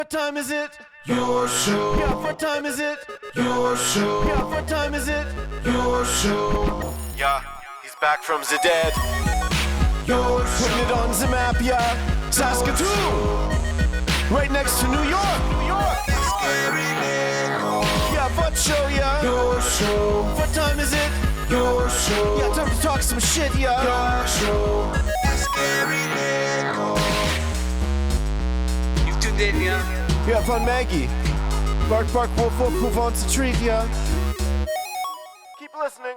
What time is it? Your show. Yeah, what time is it? Your show. Yeah, what time is it? Your show. Yeah, he's back from the dead. Your show. Putting it on the map, yeah. Saskatoon. Right next to New York. New York. Yeah, what show, yeah? Your show. What time is it? Your show. Yeah, time to talk some shit, yeah. Your show. You've tuned in, yeah? Yeah, fun Maggie. Bark, bark, wolf, wolf, who wants a treat, yeah? Keep listening.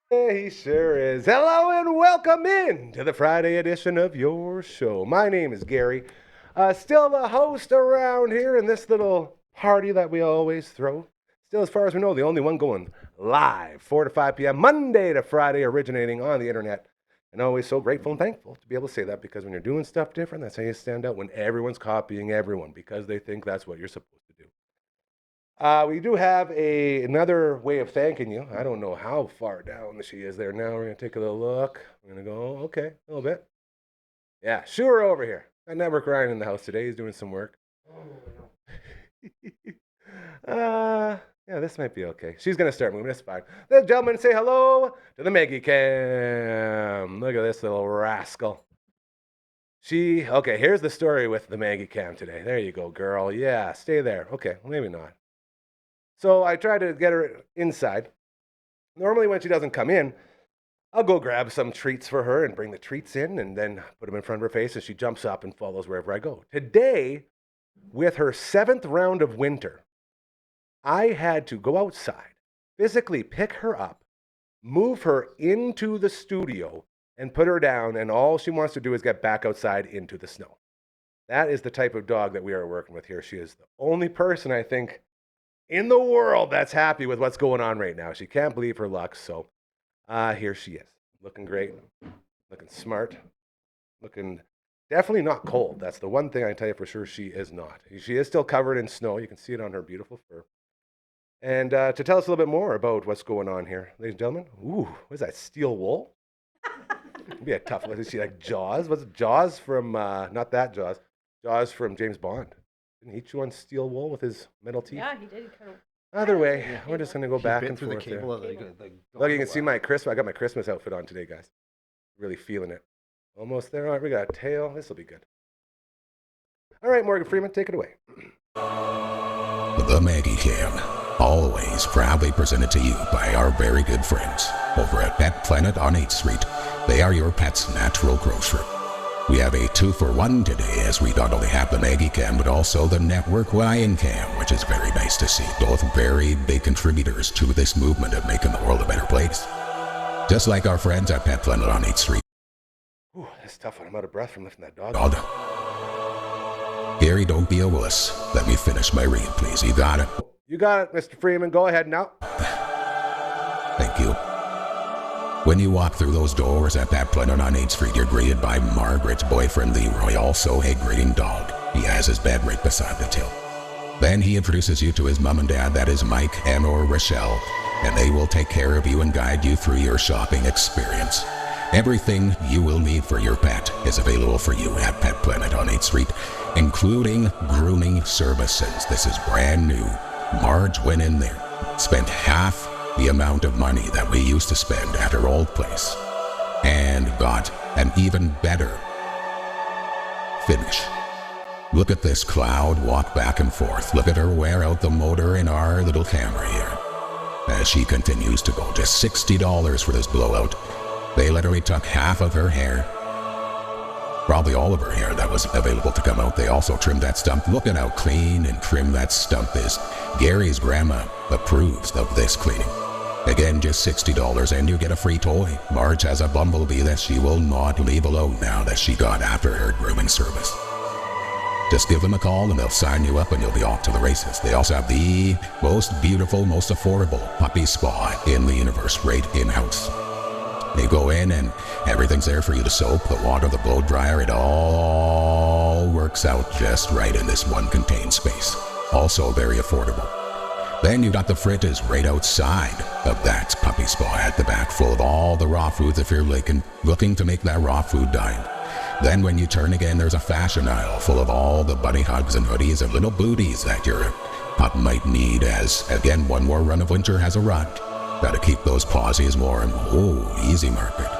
He sure is. Hello and welcome in to the Friday edition of Your Show. My name is Gary. Still the host around here in this little party that we always throw. Still, as far as we know, the only one going live 4 to 5 p.m. Monday to Friday, originating on the internet. And always so grateful and thankful to be able to say that, because when you're doing stuff different, that's how you stand out when everyone's copying everyone, because they think that's what you're supposed to do. We do have another way of thanking you. I don't know how far down she is there now. We're going to take a little look. We're going to go, okay, a little bit. Yeah, Sure over here. Got Network Ryan in the house today. He's doing some work. Yeah, this might be okay. She's going to start moving. It's fine. Ladies and gentlemen, say hello to the Maggie Cam. Look at this little rascal. Okay, here's the story with the Maggie Cam today. There you go, girl. Yeah, stay there. Okay, maybe not. So I tried to get her inside. Normally when she doesn't come in, I'll go grab some treats for her and bring the treats in and then put them in front of her face, and she jumps up and follows wherever I go. Today, with her 7th round of winter, I had to go outside, physically pick her up, move her into the studio, and put her down, and all she wants to do is get back outside into the snow. That is the type of dog that we are working with here. She is the only person, I think, in the world that's happy with what's going on right now. She can't believe her luck, so here she is. Looking great, looking smart, looking definitely not cold. That's the one thing I can tell you for sure she is not. She is still covered in snow. You can see it on her beautiful fur. And to tell us a little bit more about what's going on here, ladies and gentlemen, what is that, steel wool? It'd be a tough one. Is she like Jaws? Was it Jaws from, not that Jaws, Jaws from James Bond? Didn't he chew on steel wool with his metal teeth? Yeah, he did. Either way, we're just going to go back and forth the cable there. Like, Look, you can see my I got my Christmas outfit on today, guys. Really feeling it. Almost there. All right, we got a tail. This will be good. All right, Morgan Freeman, take it away. The Maggie Cam, always proudly presented to you by our very good friends over at Pet Planet on 8th Street. They are your pet's natural grocery. We have a 2-for-1 today, as we not only have the Maggie Cam, but also the Network Ryan Cam, which is very nice to see. Both very big contributors to this movement of making the world a better place. Just like our friends at Pet Planet on 8th Street. Ooh, that's a tough one. I'm out of breath from lifting that dog. Gary, don't be a wuss. Let me finish my read, please. You got it. You got it, Mr. Freeman. Go ahead now. Thank you. When you walk through those doors at that Planet on 8th Street, you're greeted by Margaret's boyfriend, Leroy, also a greeting dog. He has his bed right beside the till. Then he introduces you to his mom and dad, that is Mike and or Rochelle, and they will take care of you and guide you through your shopping experience. Everything you will need for your pet is available for you at Pet Planet on 8th Street, including grooming services. This is brand new. Marge went in there, spent half the amount of money that we used to spend at her old place, and got an even better finish. Look at this cloud walk back and forth. Look at her wear out the motor in our little camera here. As she continues to go, just $60 for this blowout. They literally took half of her hair, probably all of her hair that was available to come out. They also trimmed that stump. Look at how clean and trim that stump is. Gary's grandma approves of this cleaning. Again, just $60 and you get a free toy. Marge has a bumblebee that she will not leave alone now that she got after her grooming service. Just give them a call and they'll sign you up and you'll be off to the races. They also have the most beautiful, most affordable puppy spa in the universe right in-house. They go in and everything's there for you. The soap, the water, the blow dryer, it all works out just right in this one contained space. Also very affordable. Then you got the fritters right outside of that puppy spa at the back, full of all the raw foods if you're looking to make that raw food dine. Then when you turn again, there's a fashion aisle full of all the bunny hugs and hoodies and little booties that your pup might need as, again, one more run of winter has arrived. Gotta keep those pawsies warm. Oh, easy, Margaret.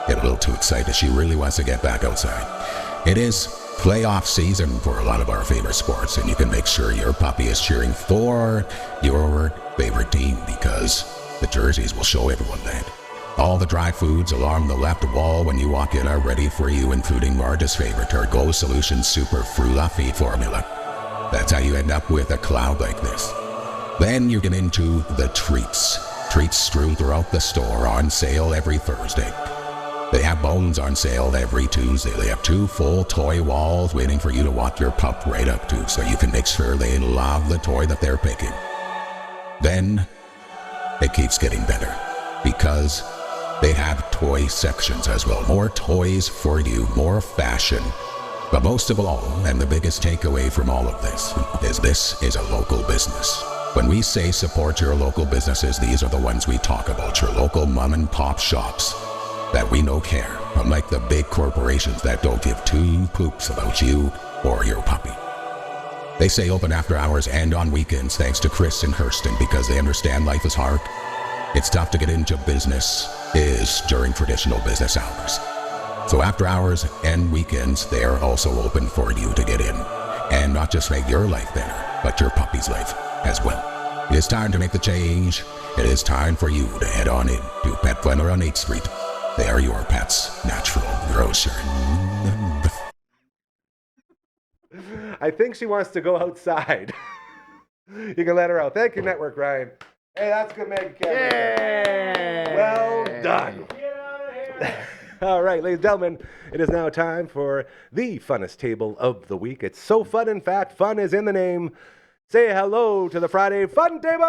Get a little too excited. She really wants to get back outside. It is playoff season for a lot of our favorite sports, and you can make sure your puppy is cheering for your favorite team because the jerseys will show everyone that. All the dry foods along the left wall when you walk in are ready for you, including Marta's favorite, her Go Solution Super Frula Feed formula. That's how you end up with a cloud like this. Then you get into the treats. Treats strewn throughout the store, on sale every Thursday. They have bones on sale every Tuesday. They have 2 full toy walls waiting for you to walk your pup right up to, so you can make sure they love the toy that they're picking. Then it keeps getting better because they have toy sections as well. More toys for you, more fashion. But most of all, and the biggest takeaway from all of this is a local business. When we say support your local businesses, these are the ones we talk about, your local mom and pop shops that we know care, unlike the big corporations that don't give 2 poops about you or your puppy. They say open after hours and on weekends thanks to Chris and Hurston because they understand life is hard. It's tough to get into business during traditional business hours. So after hours and weekends, they are also open for you to get in and not just make your life better, but your puppy's life as well. It is time to make the change. It is time for you to head on in to Pet Blender on 8th Street. They are your pet's natural grocer. I think she wants to go outside. You can let her out. Thank you, Network Ryan. Hey, that's good, Meg. Yay! Well done. All right, ladies and gentlemen, it is now time for the funnest table of the week. It's so fun, in fact, fun is in the name. Say hello to the Friday Fun Table!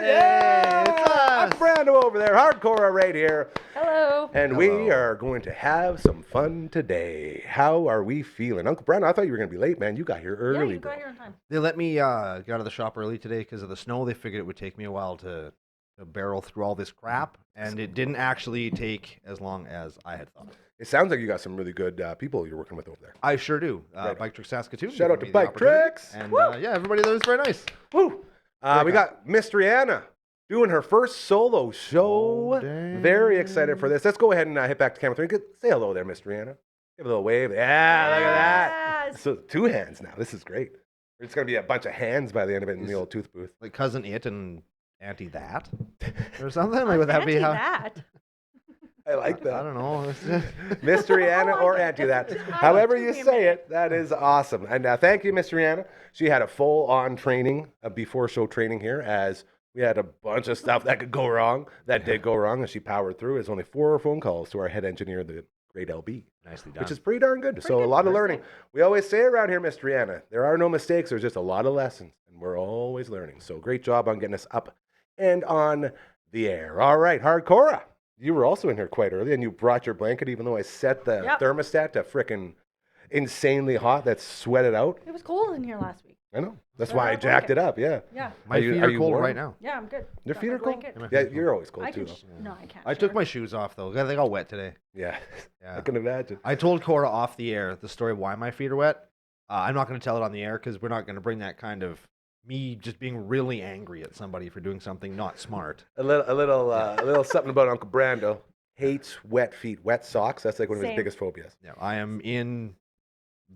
Yeah! I'm Brando over there, Hard-Cora right here. Hello. And we are going to have some fun today. How are we feeling? Uncle Brando, I thought you were going to be late, man. You got here early, Yeah, you bro. got here on time. They let me get out of the shop early today because of the snow. They figured it would take me a while to barrel through all this crap, and it didn't actually take as long as I had thought. It sounds like you got some really good people you're working with over there. I sure do. Right. Bike Trick Saskatoon. Shout out gave to me the Bike opportunity. Tricks. And yeah, everybody there was very nice. Woo! We got Mystery Anna doing her first solo show. Oh, dang. Very excited for this. Let's go ahead and hit back to camera 3. Say hello there, Mystery Anna. Give a little wave. Yeah, look at that. Yes. So 2 hands now. This is great. It's going to be a bunch of hands by the end of it in the old tooth booth. Like Cousin It and Auntie That or something? Like, would that be how? That. I like that. I don't know. Mystery Anna or Auntie That. However you say it, that is awesome. And thank you, Mystery Anna. She had a full-on training, a before-show training here, as we had a bunch of stuff that could go wrong, that did go wrong, and she powered through. It's only 4 phone calls to our head engineer, the great LB. Nicely done. Which is pretty darn good. So a lot of learning. We always say around here, Mystery Anna, there are no mistakes. There's just a lot of lessons, and we're always learning. So great job on getting us up and on the air. All right, Hard-Cora. You were also in here quite early, and you brought your blanket, even though I set the thermostat to frickin' insanely hot. That sweated out. It was cold in here last week. I know. That's So why I I jacked it up. Yeah. Yeah. My feet are cold right now. Yeah, I'm good. Your Got feet my are cold? blanket. Yeah, you're always cold I too, can. though. No, I can't. I took my shoes off though. They got wet today. Yeah. Yeah. I can imagine. I told Cora off the air the story of why my feet are wet. I'm not going to tell it on the air because we're not going to bring that kind of me just being really angry at somebody for doing something not smart. A little something about Uncle Brando. Hates wet feet, wet socks. That's like one of his Same. biggest phobias. Yeah, I am in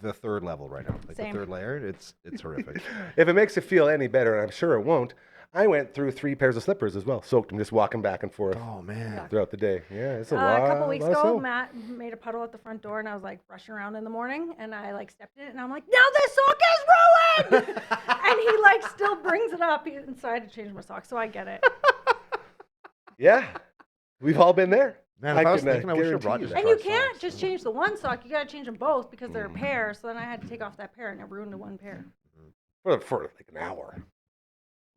the 3rd level right now. Like Same. the 3rd layer. It's horrific. If it makes you feel any better, and I'm sure it won't, I went through 3 pairs of slippers as well, soaked them just walking back and forth Oh man. throughout the day. Yeah, it's a lot. A couple weeks lot of ago, snow. Matt made a puddle at the front door, and I was like rushing around in the morning, and I like stepped in it, and I'm like, now this sock is ruined! And he like still brings it up, and so I had to change my socks. So I get it. Yeah, we've all been there. Man, if I was can, thinking I wish I guarantee brought you just that. And you Front can't socks. just change the one sock. You got to change them both because they're a pair. So then I had to take off that pair, and it ruined the one pair For like an hour.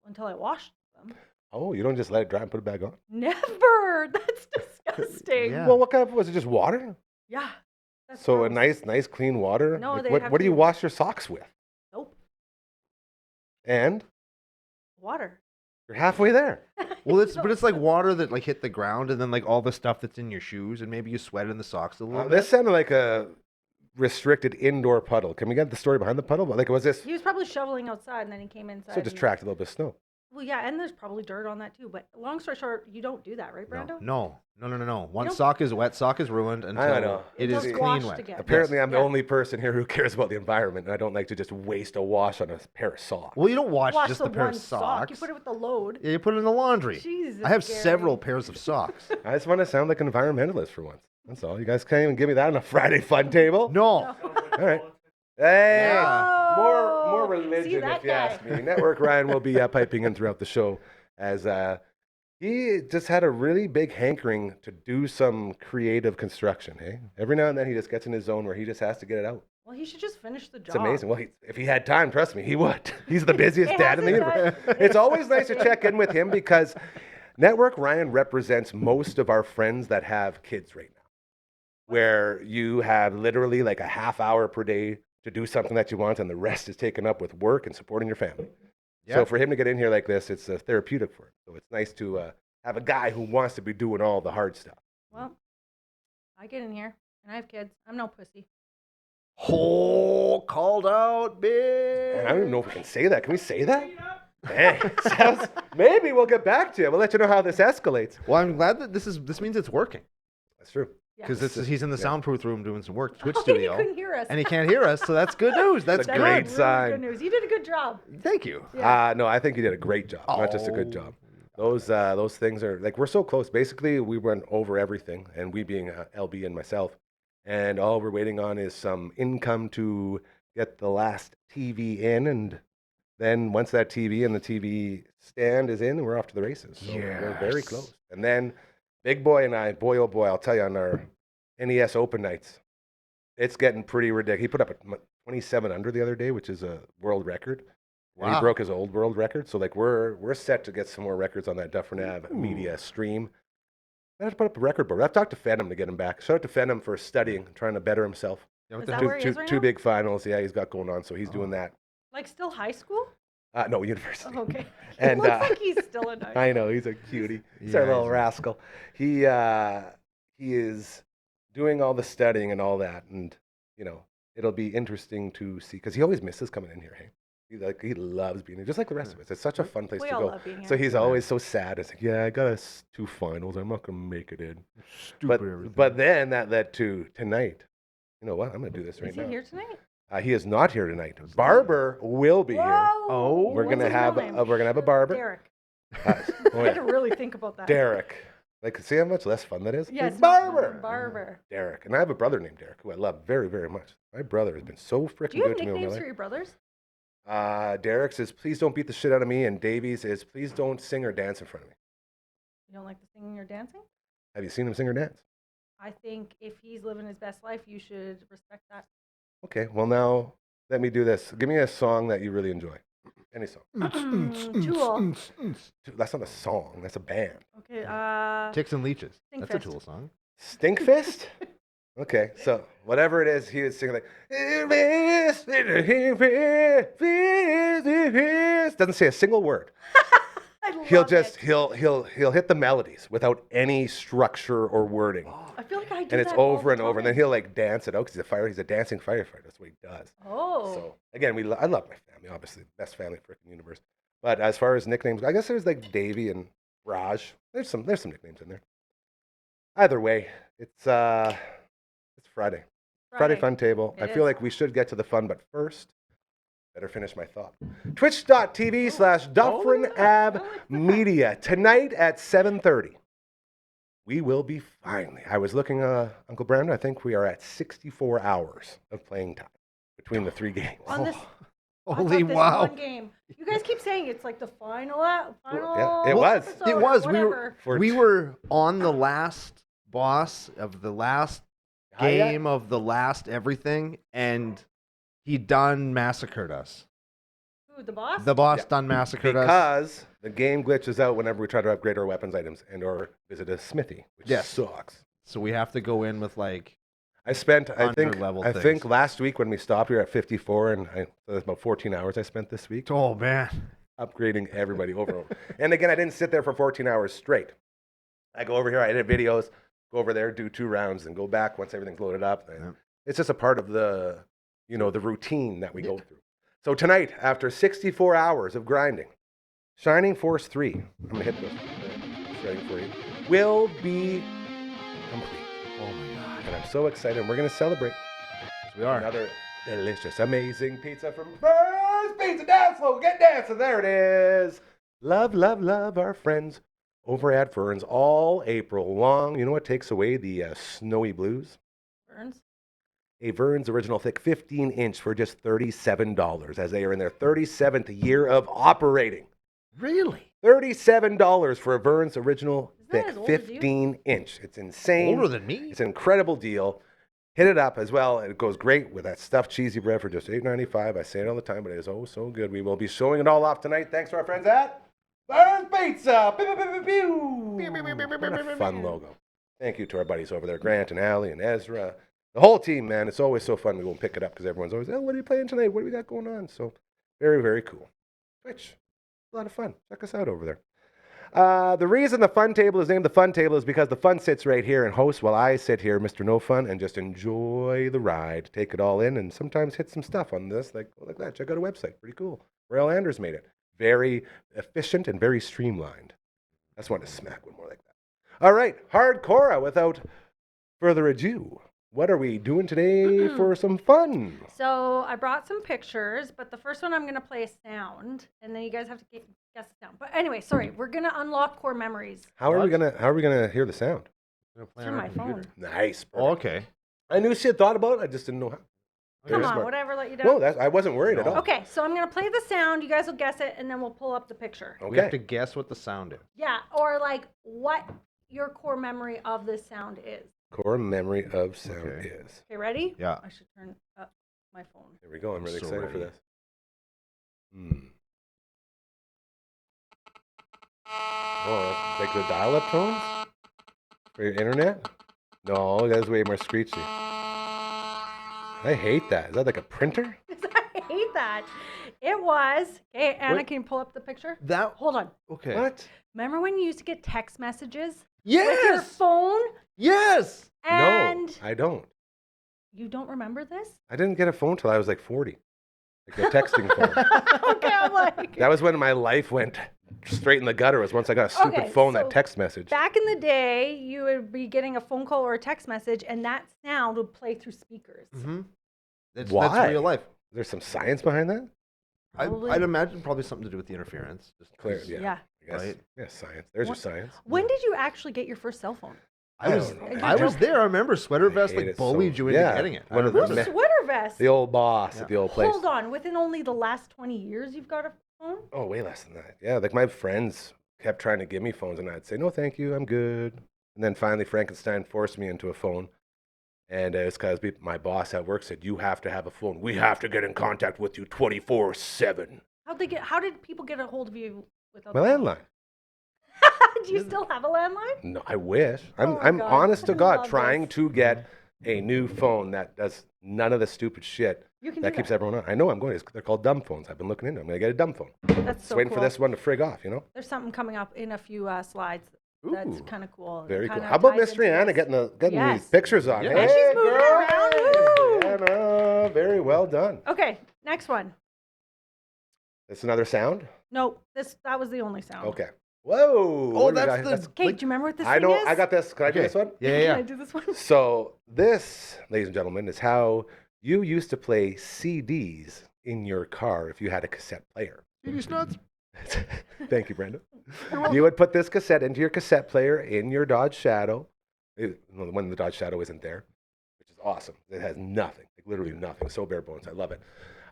until I washed them. Oh, you don't just let it dry and put it back on? Never. That's disgusting. Yeah. Well, what kind of, was it just water? Yeah. That's So a gross. nice clean water? No, Like, they what have do you to- wash your socks with? Nope. And? Water. You're halfway there. Well, it's like water that like hit the ground, and then like all the stuff that's in your shoes, and maybe you sweat in the socks a little bit. This sounded like a restricted indoor puddle. Can we get the story behind the puddle? Like, was this He was probably shoveling outside, and then he came inside. so just and- tracked a little bit of snow? Well, yeah, and there's probably dirt on that too. But long story short, you don't do that, right, Brando? No. One don't- sock is wet. Sock is ruined until know. it Until is it's clean washed wet. again. Apparently, Yes. I'm the Yeah. only person here who cares about the environment, and I don't like to just waste a wash on a pair of socks. Well, you don't wash Wash just the the pair one of sock. socks. You put it with the load. Yeah, you put it in the laundry. Jesus, I have Gary. several pairs of socks. I just want to sound like an environmentalist for once. That's all. You guys can't even give me that on a Friday fun table. No. All right. Hey, Yeah. more See religion, that if you guy? ask me. Network Ryan will be piping in throughout the show as he just had a really big hankering to do some creative construction. Hey, every now and then he just gets in his zone where he just has to get it out. Well, he should just finish the job. It's amazing. Well, if he had time, trust me, he would. He's the busiest It dad in the hasn't universe. done- It's always nice to check in with him because Network Ryan represents most of our friends that have kids right now, where you have literally like a half hour per day to do something that you want, and the rest is taken up with work and supporting your family. Yeah. So for him to get in here like this, it's therapeutic for him. So it's nice to have a guy who wants to be doing all the hard stuff. Well, I get in here, and I have kids. I'm no pussy. Oh, called out, big. And I don't even know if we can say that. Can we say that? Hey, maybe we'll get back to you. We'll let you know how this escalates. Well, I'm glad that this means it's working That's true. Yeah. because he's in the soundproof room doing some work, Twitch Oh, studio, He couldn't hear us. and he can't hear us. So that's good news. That's That's good. great Really sign. Good news. You did a good job. Thank you. Yeah. No, I think you did a great job. Not just a good job. Those things are like we're so close. Basically, we went over everything, and we being LB and myself, and all we're waiting on is some income to get the last TV in, and then once that TV and the TV stand is in, we're off to the races. So we're very Yes. close. And then Big Boy and I, boy oh boy, I'll tell you on our NES Open nights, it's getting pretty ridiculous. He put up a 27 under the other day, which is a world record. And he Wow. broke his old world record. So like we're set to get some more records on that Dufferin Ave Media stream. I have to put up a record board. I've talked to Fenham to get him back. Shout out to Fenham for studying, trying to better himself. Yeah, what Is the that hell? where he is right Two now? big finals. Yeah, he's got going on. So he's doing that. Like still high school? No, university. Oh, okay. And, it looks like he's still in high school. I know he's a cutie. He's Yeah, our little he's a- rascal. He is doing all the studying and all that, and it'll be interesting to see because he always misses coming in here. Hey, he loves being here, just like the rest of us. It's such a fun place We to all go. love being here. So he's always so sad. It's like, yeah, I got two finals. I'm not gonna make it in. Stupid everything. But then that led to tonight. You know what? I'm gonna do this right Is he now. here tonight? He is not here tonight. Barber will be here. Oh, We're What's gonna his real have name? a barber. Derek. Oh, I had to yeah. really think about that. Derek. Like, see how much less fun that is? Yes. It's Barber. Barber. Derek. And I have a brother named Derek who I love very, very much. My brother has been so freaking Do you have good to me over nicknames my for your brothers? life. Derek says, please don't beat the shit out of me. And Davies is, please don't sing or dance in front of me. You don't like the singing or dancing? Have you seen him sing or dance? I think if he's living his best life, you should respect that. Okay, well now, let me do this. Give me a song that you really enjoy. Any song. Tool. That's not a song. That's a band. Okay. Ticks and Leeches. That's a Stinkfist. Tool song. Stinkfist? Okay, so whatever it is, he would sing like, doesn't say a single word. I He'll love just it. he'll hit the melodies without any structure or wording. I feel like I do And it's that all over the and over, and then time. he'll like dance it out because he's a dancing firefighter. That's what he does. Oh. So again, I love my family, obviously, best family in the universe. But as far as nicknames, I guess there's like Davey and Raj. There's some nicknames in there. Either way, it's Friday. Friday fun table. It I feel is. like we should get to the fun, but first, better finish my thought. Twitch.tv/Dufferin Ave Media. Tonight at 7:30. We will be finally. I was looking, Uncle Brando, I think we are at 64 hours of playing time between the three games. On this, I thought Holy this wow. one game. You guys keep saying it's like the final. Yeah, it was. episode It or was. Whatever. We were on the last boss of the last game of the last everything, and he done massacred us. Who, the boss? The boss Yeah. done massacred us. Because the game glitches out whenever we try to upgrade our weapons items and or visit a smithy, which Yes. sucks. So we have to go in with like I spent, I think Under-level I things. think last week when we stopped, we were at 54, and it was about 14 hours I spent this week. oh man. upgrading everybody over. And again, I didn't sit there for 14 hours straight. I go over here, I edit videos, go over there, do 2 rounds, and go back once everything's loaded up. And it's just a part of the, the routine that we go through. So tonight, after 64 hours of grinding, Shining Force 3, I'm going to hit this starting for you, will be complete. Oh my God. And I'm so excited. We're going to celebrate. Yes, we are. Another delicious, amazing pizza from First Pizza Dance Floor. Get dancing. There it is. Love, love, love our friends over at Vern's all April long. You know what takes away the snowy blues? Burns. A Vern's Original Thick 15-inch for just $37 as they are in their 37th year of operating. Really? $37 for a Vern's Original Isn't that Thick as old as you? 15-inch. It's insane. Older than me? It's an incredible deal. Hit it up as well. It goes great with that stuffed cheesy bread for just $8.95. I say it all the time, but it is oh so good. We will be showing it all off tonight. Thanks to our friends at Vern's Pizza. Pew, pew, pew, pew, pew. What a fun logo. Thank you to our buddies over there, Grant and Allie and Ezra. The whole team, man. It's always so fun to go and pick it up because everyone's always, oh, what are you playing tonight? What do we got going on? So very, very cool. Twitch. A lot of fun. Check us out over there. The reason the fun table is named the fun table is because the fun sits right here and hosts while I sit here, Mr. No Fun, and just enjoy the ride. Take it all in and sometimes hit some stuff on this like that. Check out our website. Pretty cool. Rail Anders made it. Very efficient and very streamlined. I just wanted to smack one more like that. All right. Hard-Cora, without further ado. What are we doing today for some fun? So I brought some pictures, but the first one I'm going to play a sound, and then you guys have to guess the sound. But anyway, sorry, we're going to unlock core memories. How are we gonna hear the sound? Through my phone. Nice. Oh, Perfect. okay. I knew she had thought about it. I just didn't know how. Come Very on, smart. whatever let you down. No, I wasn't worried at all. Okay, so I'm going to play the sound. You guys will guess it, and then we'll pull up the picture. We have Okay. to guess what the sound is. Yeah, or like what your core memory of this sound is. Core memory of sound Okay. is. Okay, ready? Yeah. I should turn up my phone. Here we go. I'm really So excited for ready. this. Oh, like the dial-up tones for your internet? No, that's way more screechy. I hate that. Is that like a printer? I hate that. It was. Okay, Anna, Wait. can you pull up the picture? That Hold on. okay. What? Remember when you used to get text messages with Yes. your phone? Yes. And No, I don't. you don't remember this? I didn't get a phone till I was like 40. Like a texting phone. Okay, I'm like. That was when my life went straight in the gutter. Was once I got a stupid Okay, phone so that text message. Back in the day, you would be getting a phone call or a text message, and that sound would play through speakers. Mm-hmm. That's Why? real life. There's some science behind that. Probably. I'd imagine probably something to do with the interference. Just Clear, 'cause yeah. Yeah. I guess. Right. Yeah, science. There's your What- science. When did you actually get your first cell phone? I was don't know. I was there. I remember Sweater Vest hate like it bullied so- you into yeah, getting it. I one of the remember. me- Sweater vest. The old boss Yeah. at the old place. Hold on. Within only the last 20 years, you've got a phone? Oh, way less than that. Yeah, like my friends kept trying to give me phones, and I'd say, no, thank you, I'm good. And then finally, Frankenstein forced me into a phone. And it's because my boss at work said, you have to have a phone. We have to get in contact with you 24/7. How did people get a hold of you without My the phone? landline. Do you still have a landline? No, I wish. Oh my I'm God, honest to I God love trying this. to get a new phone that does none of the stupid shit You can that do keeps that. everyone on. I know I'm going. They're called dumb phones. I've been looking into them. I'm going to get a dumb phone. That's Just so waiting cool. for this one to frig off, you know? There's something coming up in a few slides. That's Ooh, kind of cool. It Very cool. kinda How about ties Mystery into Anna this. getting Yes. these pictures on? Yeah. And she's moving girl. around. Hey, Woo! Anna. Very well done. Okay, next one. That's another sound? No, that was the only sound. Okay. Whoa. Oh, what do we that's got? the. Okay, like- do you remember what this I thing know. is? I got this. Can I do Okay. this one? Yeah, Can yeah. I do this one? So this, ladies and gentlemen, is how you used to play CDs in your car if you had a cassette player. CD snuts. Thank you, Brando. You would put this cassette into your cassette player in your Dodge Shadow, when the Dodge Shadow isn't there, which is awesome. It has nothing, like literally nothing. So bare bones. I love it.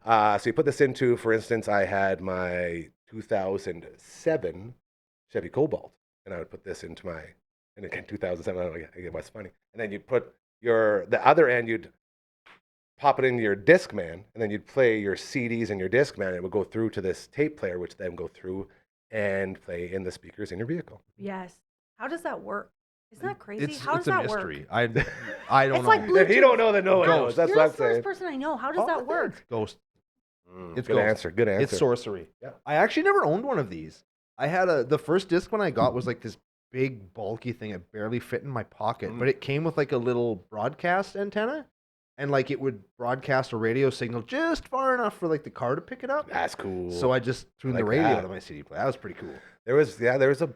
So you put this into, for instance, I had my 2007 Chevy Cobalt, and I would put this into my, and again, 2007, I don't know, again, what's funny. And then you'd put the other end, you'd pop it into your Discman, and then you'd play your CDs in your Discman, and it would go through to this tape player, which then go through and play in the speakers in your vehicle. Yes. How does that work? Isn't that crazy? It's How does a that mystery. work? I don't It's know. like If you don't know, then no one Ghost. knows. That's You're what the I'm first saying. person I know. How does Oh, that work? Ghost. It's Good ghost. answer. Good answer. It's sorcery. Yeah. I actually never owned one of these. I had the first disc when I got was like this big bulky thing. It barely fit in my pocket, but it came with like a little broadcast antenna, and like it would broadcast a radio signal just far enough for like the car to pick it up. That's cool. So I just threw I the like radio that. to my CD player. That was pretty cool. There was a.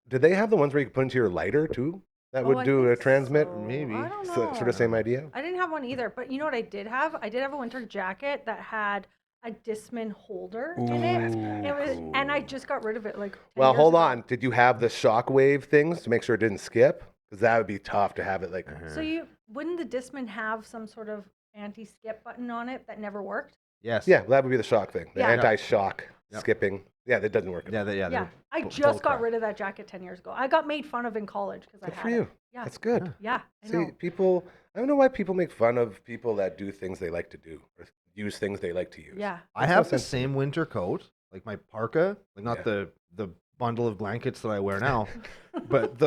Did they have the ones where you could put into your lighter too? That would I do a think transmit. so. Maybe. I don't know. Sort of same idea. I didn't have one either, but you know what I did have? I did have a winter jacket that had a Discman holder in it. It was, and I just got rid of it like. 10 Well, years hold ago. on. Did you have the shockwave things to make sure it didn't skip? Because that would be tough to have it like. So you wouldn't the Discman have some sort of anti-skip button on it that never worked? Yes. Yeah, well, that would be the shock thing. The Yeah. anti-shock Yep. skipping. Yeah, that doesn't work. Yeah. Yeah, I both just got cracked. rid of that jacket 10 years ago. I got made fun of in college because I Good had for it. you. Yeah, That's good. yeah, I See, know. people. I don't know why people make fun of people that do things they like to do or use things they like to use. Yeah, I Makes no have the sense to me. same winter coat, like my parka, like not Yeah. the bundle of blankets that I wear now, but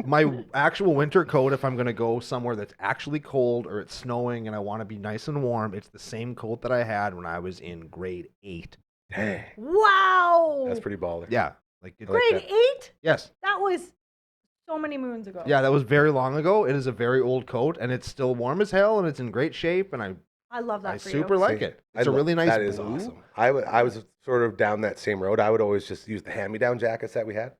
my actual winter coat. If I'm gonna go somewhere that's actually cold or it's snowing and I want to be nice and warm, it's the same coat that I had when I was in grade 8. Dang, wow. that's pretty baller. Yeah, like I like Grade that. 8? yes, That was so many moons ago. yeah, that was very long ago. It is a very old coat and it's still warm as hell and it's in great shape and I love that I for super you. like See, it. It's a really nice That is blue. awesome. I was sort of down that same road. I would always just use the hand-me-down jackets that we had.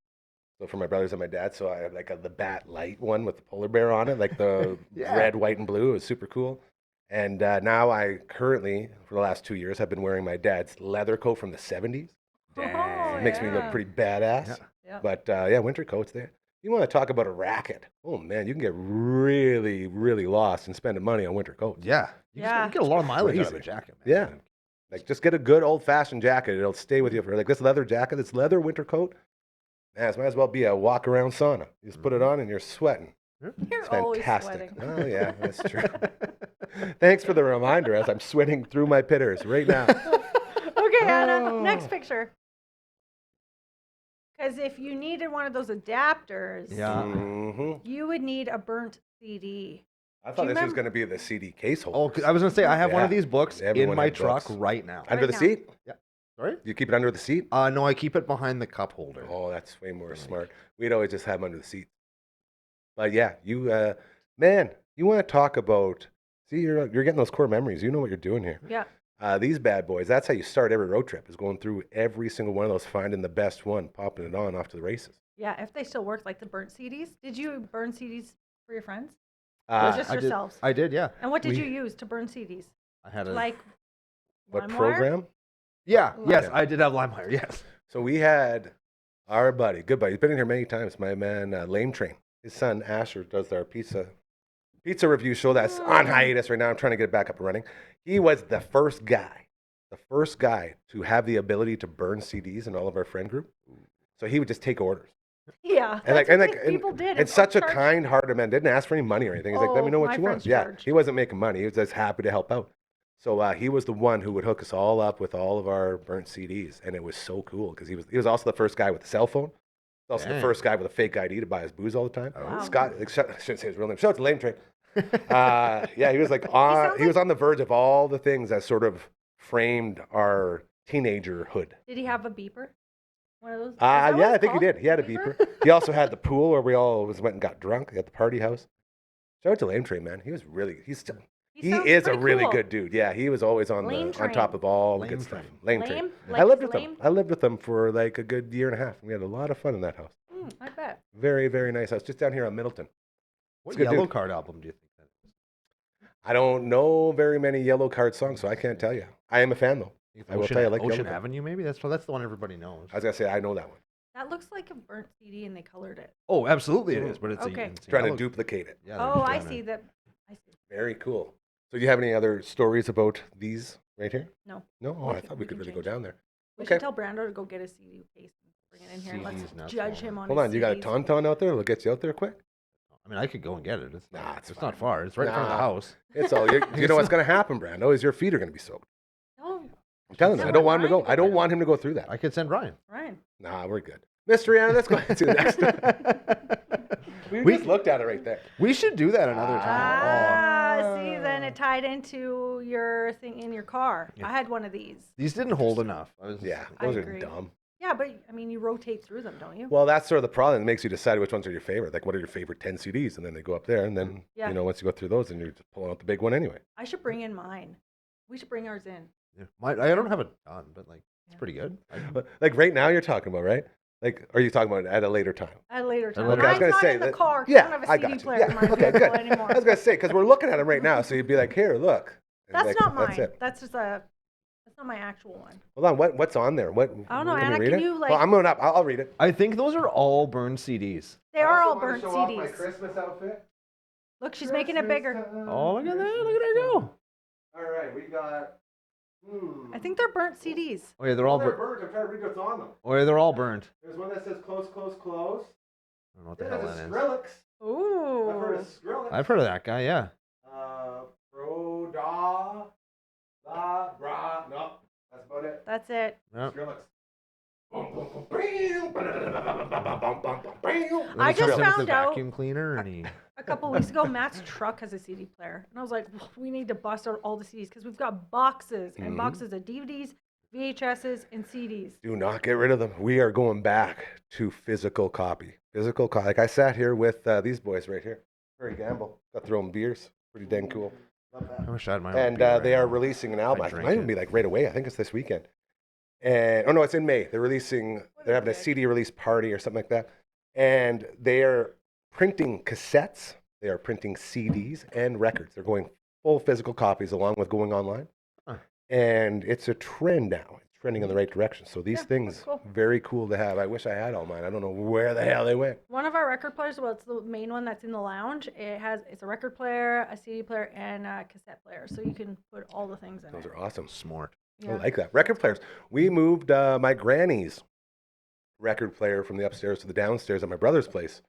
So for my brothers and my dad, so I had like the Bat Light one with the polar bear on it, like the Yeah. red, white, and blue. It was super cool. And now I currently, for the last 2 years, have been wearing my dad's leather coat from the 70s. Oh, It makes me look yeah. pretty badass. Yeah. Yeah. But yeah, winter coats there. You want to talk about a racket? Oh man, you can get really, really lost in spending money on winter coats. Yeah, you get a lot of mileage out of a Crazy. jacket. Man. Yeah. Like just get a good old-fashioned jacket. It'll stay with you for like this leather jacket, this leather winter coat. Man, it might as well be a walk-around sauna. You just put it on and you're sweating. You're It's always fantastic. sweating. Oh yeah, that's true. Thanks for the reminder as I'm sweating through my pitters right now. Okay, Anna, Oh. next picture. Because if you needed one of those adapters, Yeah. you would need a burnt CD. I Do thought you this was remember- going to be the CD case holder. Oh, 'cause I was gonna say I have one of Yeah. these books Everyone in my had truck books. right now. Under Right the now. seat? Sorry? You keep it under the seat? No, I keep it behind the cup holder. Oh, that's way more smart. We'd always just have them under the seat. But yeah, you, man, you want to talk about, see, you're getting those core memories. You know what you're doing here. Yeah. These bad boys, that's how you start every road trip, is going through every single one of those, finding the best one, popping it on off to the races. Yeah, if they still worked, like the burnt CDs. Did you burn CDs for your friends? Uh, just I did- yourselves? I did, yeah. And what did we- you use to burn CDs? I had a Like what LimeWire? program? yeah, yes, Yeah. I did have LimeWire. Yes. So we had our buddy, good buddy, he's been in here many times, my man, Lame Train. His son, Asher, does our pizza review show that's on hiatus right now. I'm trying to get it back up and running. He was the first guy to have the ability to burn CDs in all of our friend group. So he would just take orders. Yeah. And that's what people did. and such a kind-hearted man. Didn't ask for any money or anything. He's like, let me Oh, know what my you want. friends Yeah, charged. he wasn't making money. He was just happy to help out. So he was the one who would hook us all up with all of our burnt CDs, and it was so cool because he was also the first guy with a cell phone. He was also the Dang. first guy with a fake ID to buy his booze all the time. Oh. Wow. Scott, I shouldn't say his real name. Shout out to Lame Train. Yeah, he was like sounds he was on the verge of all the things that sort of framed our teenagerhood. Did he have a beeper? One of those? Is Yeah, that what I it's think he called? did. He had a beeper. He also had the pool where we all always went and got drunk at the party house. Shout out to Lame Train, man. He was really he sounds is a pretty really cool. good dude. Yeah, he was always on Lame on Train. top of all the Lame good stuff. Train. Lame Lame? Train. Like I lived he's with lame? them. I lived with them for like a good year and a half. We had a lot of fun in that house. I bet. Very, very nice house. Just down here on Middleton. What It's a good Yellow dude. Card album do you think that is? I don't know very many Yellow Card songs, so I can't tell you. I am a fan though. I will tell you, I like Ocean Yellow Card. Avenue, maybe that's the one everybody knows. I was gonna say I know that one. That looks like a burnt CD and they colored it. Oh, absolutely it is, but it's Okay. it's a Trying to yellow- duplicate it. Yeah, they're Oh, I trying to- see that. I see. Very cool. So do you have any other stories about these right here? No. No? Oh, We I can- thought we we could can really go change it. down there. We Okay. should tell Brando to go get a CD case and bring it in here. And let's CDs, not judge small. him on Hold his on, you got a CDs. tauntaun out there? We'll get you out there quick. I mean, I could go and get it. It's Nah, not, it's it's fine. not far. It's right in front of the Nah. house. It's all you know what's gonna happen, Brando, is your feet are gonna be soaked. No, I'm telling you, Yeah, I don't but want him to Ryan go. can I don't get want him to go through that. I could send Ryan. Ryan. Nah, we're good. Mystery Anna, let's go to the next. We just looked at it right there. We should do that another time. See, then it tied into your thing in your car. Yeah. I had one of these. These didn't hold enough. Yeah, I those are agree. dumb. Yeah, but I mean, you rotate through them, don't you? Well, that's sort of the problem. It makes you decide which ones are your favorite. Like, what are your favorite 10 CDs? And then they go up there, and then, Yeah. you know, once you go through those, then you're just pulling out the big one anyway. I should bring in mine. We should bring ours in. Yeah. I don't have a ton, but like it's Yeah. pretty good. But, like, right now you're talking about, right? Like, are you talking about at a later time? At a later time. Okay, I was Mine's gonna not say in the that- car. 'cause Yeah, I don't have a I CD got you. player Yeah, in my okay, vehicle good. anymore. I was going to say, because we're looking at them right now, so you'd be like, here, look. And That's like, not mine. That's it. That's just that's not my actual one. Hold on, what's on there? What? I don't know, can we Anna, read can it? you, like- Well, I'm going up. I'll read it. I think those are all burned CDs. They are all burnt My CDs. Christmas outfit. Look, she's making it bigger. Oh, look at that! Look at her go! All right, we got. I think they're burnt CDs. Oh yeah, they're all they're burnt. burnt. I'm trying to read what's on them. Oh yeah, they're all burned. There's one that says close, close, close. I don't know what the There's hell a that is. Skrillex. Ooh. I've heard of Skrillex. I've heard of that guy. Yeah. Pro da la bra. No, that's about it. That's it. Yeah. Skrillex. I just With the found out vacuum cleaner, and he. a couple weeks ago, Matt's truck has a CD player. And I was like, well, we need to bust out all the CDs because we've got boxes and boxes of DVDs, VHSs, and CDs. Do not get rid of them. We are going back to physical copy. Like I sat here with these boys right here. Very Gamble. Got their own beers. Pretty dang cool. I wish I had my own. And beer they right are now. releasing an album. I It drink might even it. be like right away. I think it's this weekend. And no, it's in May. They're having a CD release party or something like that. And they are printing cassettes. They are printing CDs and records. They're going full physical copies along with going online. Huh. And it's a trend now. It's trending in the right direction. So these Yeah, things, that's cool. very cool to have. I wish I had all mine. I don't know where the hell they went. One of our record players, well, it's the main one that's in the lounge. It's a record player, a CD player, and a cassette player. So you can put all the things in Those it. are awesome. Smart. I like that. Record players. We moved my granny's record player from the upstairs to the downstairs at my brother's place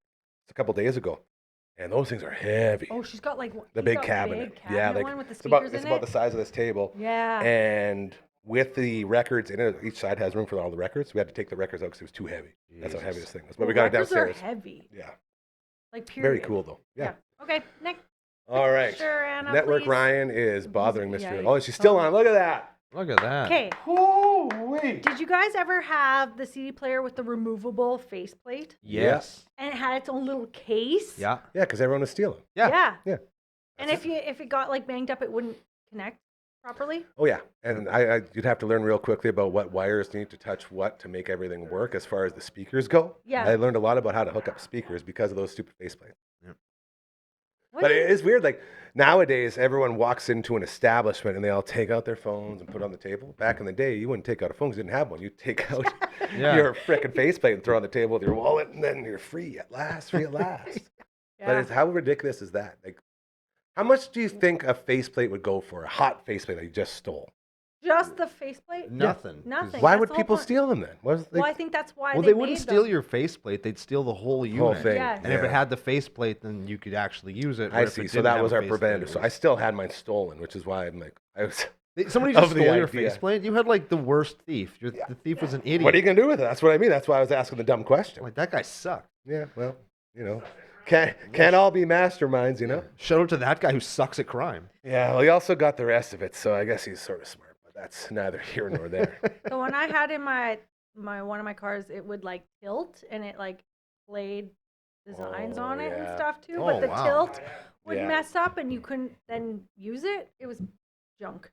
a couple days ago. And those things are heavy. Oh, she's got like The he's big got cabinet. Big Yeah, cabinet like one with the it's about speakers it's in about it. the size of this table. Yeah. And with the records in it, each side has room for all the records. We had to take the records out because it was too heavy. That's how heavy Jesus. this thing was. But we got it records downstairs. Are heavy. Yeah. Like period. Very cool though. Yeah. Okay. Next. All right. Sure, Anna, Network please. Ryan is bothering Mr. Yeah, Oh, she's still on. Look at that. Look at that. Okay. Holy. Did you guys ever have the CD player with the removable faceplate Yes. and it had its own little case? Yeah. Yeah, because everyone was stealing. Yeah. Yeah. And if it got like banged up, it wouldn't connect properly. Oh yeah, and you'd have to learn real quickly about what wires need to touch what to make everything work as far as the speakers go. Yeah. I learned a lot about how to hook up speakers because of those stupid faceplates. What But do you- it is weird. Like nowadays, everyone walks into an establishment and they all take out their phones and put it on the table. Back in the day, you wouldn't take out a phone because you didn't have one. You take out Yeah. your frickin' faceplate and throw it on the table with your wallet, and then you're free at last. Free at last. But Yeah. it's, how ridiculous is that? Like, how much do you think a faceplate would go for? A hot faceplate that you just stole? Just the faceplate? Nothing. 'cause- Nothing. Why That's would the whole people point. steal them then? What was, Well, I like, think that's why Well, they they wouldn't made steal them. your faceplate; they'd steal the whole unit. whole thing? Yes. And if it had the faceplate, then you could actually use it. I or if see. it So didn't that have was a our faceplate, preventative. it So I was- still had mine stolen, which is why I'm like, Somebody of just the stole your idea. faceplate. You had like the worst thief. The thief was an idiot. what are you gonna do with it? That's what I mean. That's why I was asking the dumb question. Like that guy sucked. Yeah, well, you know, can't all be masterminds, you know. Shout out to that guy who sucks at crime. Yeah, well, he also got the rest of it, so I guess he's sort of smart. But that's neither here nor there. The one I had in my one of my cars, it would like tilt and it like played designs Oh, on it yeah. and stuff too. Oh, but the wow. tilt would Yeah. mess up and you couldn't then use it. It was junk,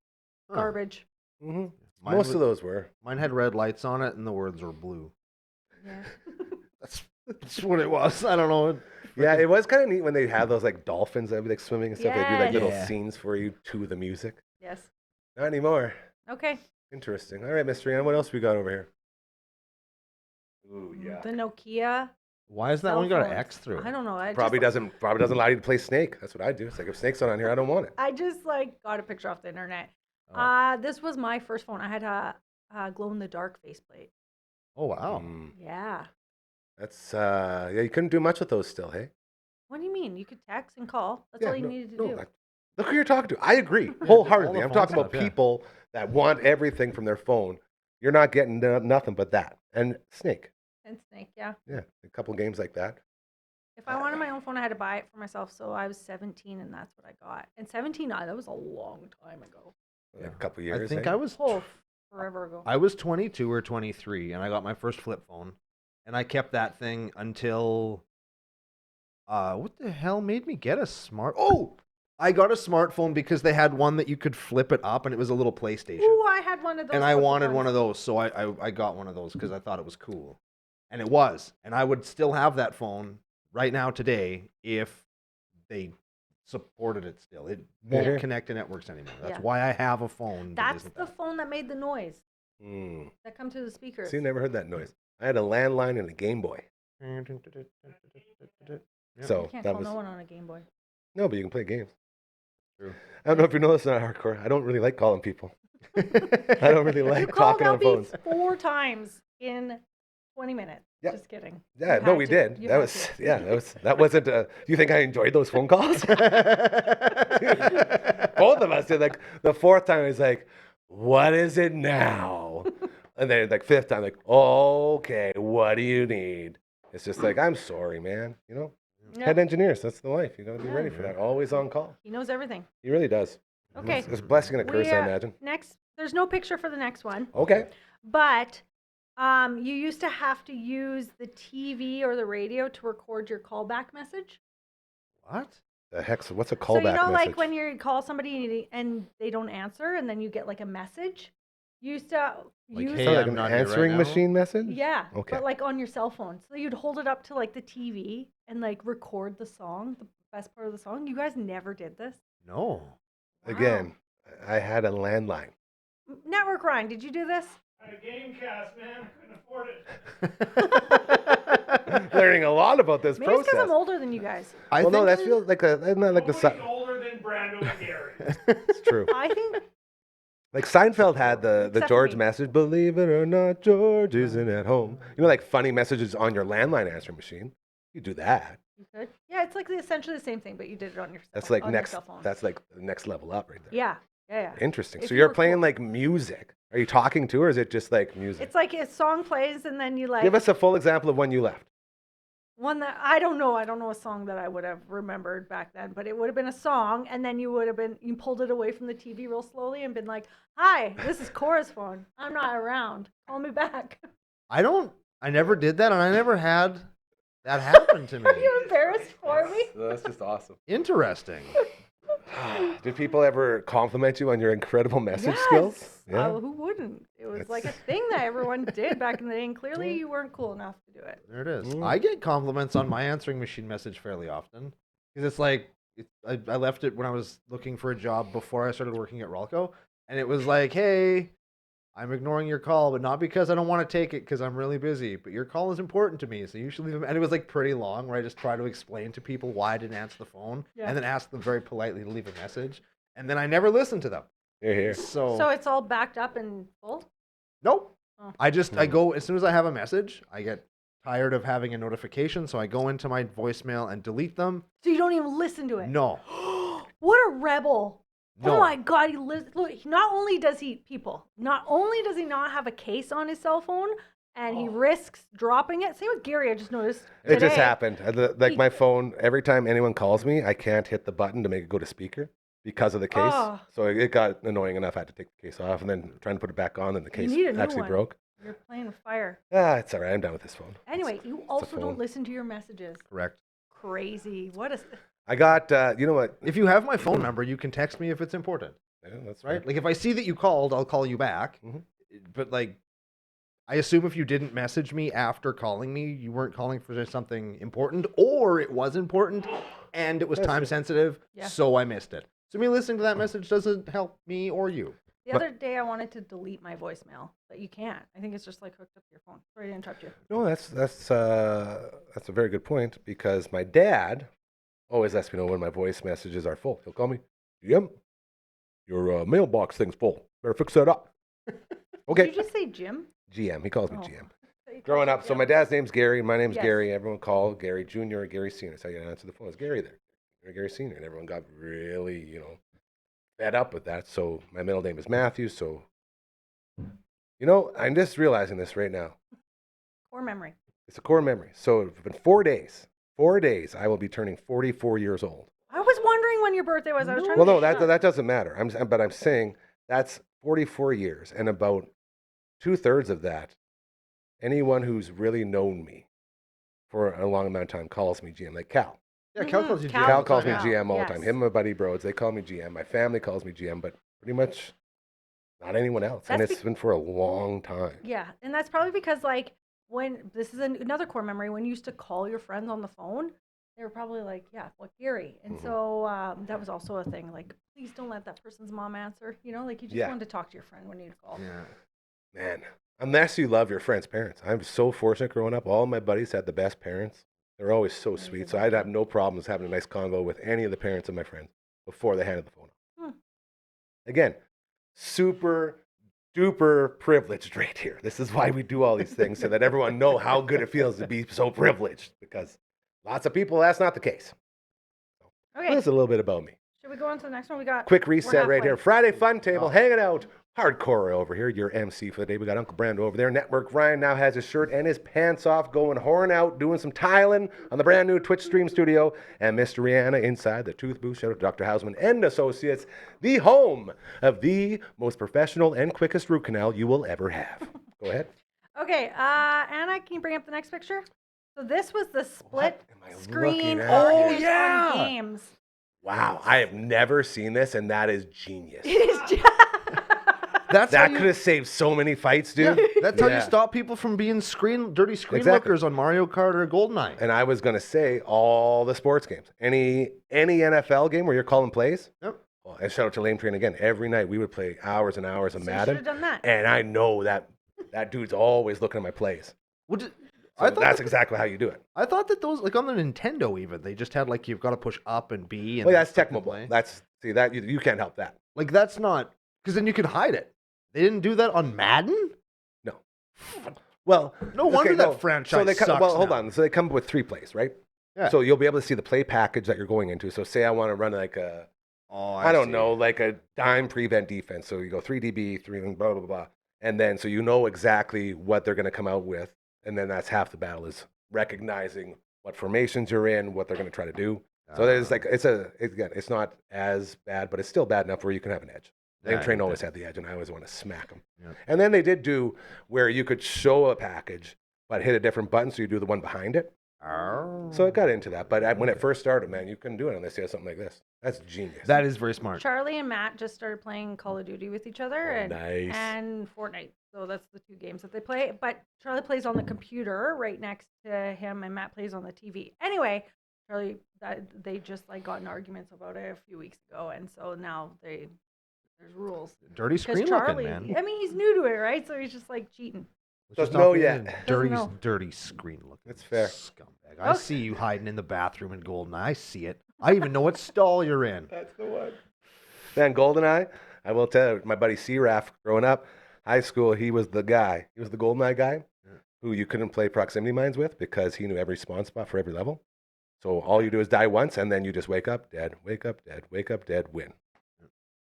Huh. garbage. hmm Mine Most was- of those were. Mine had red lights on it, and the words were blue. Yeah. That's what it was. I don't know. Yeah, it was kind of neat when they had those like dolphins that would be like swimming and stuff. They'd do like little Yeah. scenes for you to the music. Yes. Not anymore. Okay. Interesting. All right, Mr. Ann, what else we got over here? Ooh, yeah. The Nokia. Why is that cell one got an phone. X through it? I don't know. I Probably just, doesn't allow you to play Snake. That's what I do. It's like if Snake's not on here, I don't want it. I just like got a picture off the internet. Oh. This was my first phone. I had a glow in the dark faceplate. Oh wow. Mm, Yeah. that's yeah. You couldn't do much with those still, hey? What do you mean? You could text and call. That's Yeah, all you no, needed to no, do. look who you're talking to. I agree wholeheartedly. All I'm the talking phone about stuff, yeah. people that want everything from their phone. You're not getting nothing but that and Snake. And Snake, yeah. Yeah, a couple games like that. If I wanted my own phone, I had to buy it for myself. So I was 17, and that's what I got. And 17, that was a long time ago. Like a couple years. I think eh? I was Forever ago. I was 22 or 23, and I got my first flip phone, and I kept that thing until what the hell made me get a smart? Oh, I got a smartphone because they had one that you could flip it up, and it was a little PlayStation. Ooh, I had one of those. And I flip wanted phones. one of those, so I got one of those because I thought it was cool, and it was. And I would still have that phone right now today if they supported it still. It won't Yeah. connect to networks anymore. That's Yeah. why I have a phone. that That's isn't the that. phone that made the noise Mm. that come through the speakers. See, never heard that noise. I had a landline and a Game Boy. Yeah. So You can't that call was no one on a Game Boy. no, but you can play games. True. I don't know if you know this on Hard-Cora. I don't really like calling people. I don't really You like called talking on LB phones. 4 times in 20 minutes. Yeah. Just kidding. Yeah, You no, had we to. did. You That had was to. yeah, that wasn't. Do you think I enjoyed those phone calls? Both of us did. Like the fourth time, I was like, "What is it now?" And then like fifth time, like, "Oh, okay, what do you need?" It's just like, "I'm sorry, man." You know, Yeah. head engineers. That's the life. You got to be Yeah. ready for that. Always on call. He knows everything. He really does. Okay. It's a blessing and a curse, I imagine. Next, there's no picture for the next one, Okay. but you used to have to use the TV or the radio to record your callback message. What? The heck's what's a So callback you know, message? like when you call somebody and they don't answer, and then you get like a message. You used to Like, use hey, So like I'm an not here right answering now? machine message? yeah, Okay. but like on your cell phone. So you'd hold it up to like the TV and like record the song, the best part of the song. You guys never did this. No. Again, I had a landline. Network Ryan, did you do this? Learning a lot about this Maybe it's process. because I'm older than you guys. I Well, no, think that feels like a isn't that like the Nobody's older than Brando and Gary. It's true. I think Like Seinfeld had the Except for George me. message. Believe it or not, George isn't at home. You know, like funny messages on your landline answering machine. You do that. you could. Yeah, it's like essentially the same thing, but you did it on your. That's like on your next. cell phone. That's like the next level up right there. Yeah, yeah, yeah. Interesting. If So you you're were playing cool. like music. Are you talking to, or is it just like music? It's like a song plays and then you like Give us a full example of when you left. one that I don't know a song that I would have remembered back then, but it would have been a song, and then you pulled it away from the TV real slowly and been like, "Hi, this is Cora's phone. I'm not around. Call me back." I never did that, and I never had that happen to me. Are you embarrassed for me? That's just awesome. Interesting. Did people ever compliment you on your incredible message skills? Yes. Who wouldn't? It was like a thing that everyone did back in the day, and clearly you weren't cool enough to do it. There it is. Mm. I get compliments on my answering machine message fairly often because it's like I left it when I was looking for a job before I started working at Rolco, and it was like, "Hey, I'm ignoring your call, but not because I don't want to take it because I'm really busy, but your call is important to me, so you should leave." And it was like pretty long, where I just try to explain to people why I didn't answer the phone, Yeah. and then ask them very politely to leave a message, and then I never listened to them. You're here. So it's all backed up and full. Nope. Oh. I go as soon as I have a message, I get tired of having a notification, so I go into my voicemail and delete them. So you don't even listen to it. No. What a rebel! No. Oh my God! Look. Not only does he not have a case on his cell phone, and he risks dropping it. Same with Gary. I just noticed. It just today. happened. Like He- my phone, every time anyone calls me, I can't hit the button to make it go to speaker because of the case. Oh. So it got annoying enough. I had to take the case off and then trying to put it back on, and the case need a new actually one. broke. You're playing with fire. It's all right. I'm done with this phone. Anyway, you also phone. don't listen to your messages. Correct. Crazy. What is? I got, you know what? If you have my phone number, you can text me if it's important, Yeah, that's right? right. Like if I see that you called, I'll call you back. Mhm. But like, I assume if you didn't message me after calling me, you weren't calling for something important, or it was important and it was That's time it. sensitive, Yeah. so I missed it. So me listening to that message doesn't help me or you. The But- other day, I wanted to delete my voicemail, but you can't. I think it's just like hooked up to your phone. Sorry to interrupt you. No, that's a very good point because my dad always lets me know when my voice messages are full. He'll call me, Jim, your mailbox thing's full. Better fix that up. Okay. Did you just say Jim? GM. He calls me Oh. GM. So you Growing called up, him so Jim? my dad's name's Gary, and my name's Yes. Gary. Everyone called Gary Jr. or Gary Sr. That's how you answer the phone. It's Gary there. Or Gary Sr. And everyone got really, fed up with that. So my middle name is Matthew. So, I'm just realizing this right now. Core memory. It's a core memory. So it's been 4 days 4 days, I will be turning 44 years old. I was wondering when your birthday was. I was trying Well, to no, figure out. that doesn't matter. But I'm saying that's 44 years, and about 2/3 of that, anyone who's really known me for a long amount of time calls me GM, like Cal. Yeah, Cal calls you Cal GM. Cal calls me Cal, GM all the yes. time. Him and my buddy Broads, they call me GM. My family calls me GM, but pretty much not anyone else. And That's it's been for a long time. Yeah, and that's probably because like when this is another core memory when you used to call your friends on the phone, they were probably like, "Yeah, what Gary?" And so that was also a thing. Like, please don't let that person's mom answer. You know, like you just Yeah. wanted to talk to your friend when you'd call. Yeah. Man, unless you love your friend's parents. I'm so fortunate growing up. All my buddies had the best parents. They're always so sweet. So I'd have no problems having a nice convo with any of the parents of my friends before they handed the phone off. Again, super duper privileged right here. This is why we do all these things, so that everyone know how good it feels to be so privileged, because lots of people, that's not the case. Okay, That's a little bit about me. should we go on to the next one? We got Quick we're reset right halfway. here. Friday fun table, hanging out. Hard-Cora over here, your MC for the day. We got Uncle Brando over there. Network Ryan now has his shirt and his pants off, going horn out, doing some tiling on the brand new Twitch stream studio. And Miss Rihanna inside the tooth booth. Shout out to Dr. Hausman and Associates, the home of the most professional and quickest root canal you will ever have. Go ahead. Okay, Anna, can you bring up the next picture? So this was the split am I screen looking at focus here? on games. Wow, I have never seen this, and that is genius. It is just That's how That you, could have saved so many fights, dude. that's how you Yeah. stop people from being dirty screen Exactly. lookers on Mario Kart or GoldenEye. And I was going to say all the sports games. Any NFL game where you're calling plays. Yep. Well, and shout out to Lame Train again. Every night we would play hours and hours of So you Madden. should have done that. And I know that dude's always looking at my plays. What did, So I thought that's that, exactly how you do it. I thought that those, like on the Nintendo even, they just had like you've got to push up and B. And Well, that's stuff Tech to Mobile. play. That's see that you can't help that. Like that's not, because then you can hide it. They didn't do that on Madden? No. Well, No wonder no. that franchise they come, sucks well, hold now. on. So they come up with 3 plays, right? Yeah. So you'll be able to see the play package that you're going into. So say I want to run like a Oh, I don't see. know, like a dime prevent defense. So you go 3 DB, 3 blah, blah, blah. And then so you know exactly what they're going to come out with. And then that's half the battle is recognizing what formations you're in, what they're going to try to do. So there's like, it's not as bad, but it's still bad enough where you can have an edge. Lame Yeah, Train you always had the edge, and I always want to smack them. Yep. And then they did do where you could show a package, but hit a different button, so you do the one behind it. Oh. So it got into that. But when it first started, man, you couldn't do it unless you had something like this. That's genius. That is very smart. Charlie and Matt just started playing Call of Duty with each other nice. and Fortnite. So that's the 2 games that they play. But Charlie plays on the computer right next to him, and Matt plays on the TV. Anyway, Charlie, they just like got in arguments about it a few weeks ago, and so now there's rules. Dirty Because screen Charlie, looking, man. I mean, he's new to it, right? So he's just like cheating. Doesn't Stop know being yet. a Dirty, Doesn't know. dirty screen looking. That's fair. Scumbag. I see you hiding in the bathroom in GoldenEye. I see it. I even know what stall you're in. That's the one. Man, GoldenEye, I will tell you, my buddy C-Raf, growing up, high school, he was the guy. He was the GoldenEye guy who you couldn't play proximity mines with because he knew every spawn spot for every level. So all you do is die once, and then you just wake up dead, wake up dead, wake up dead, win.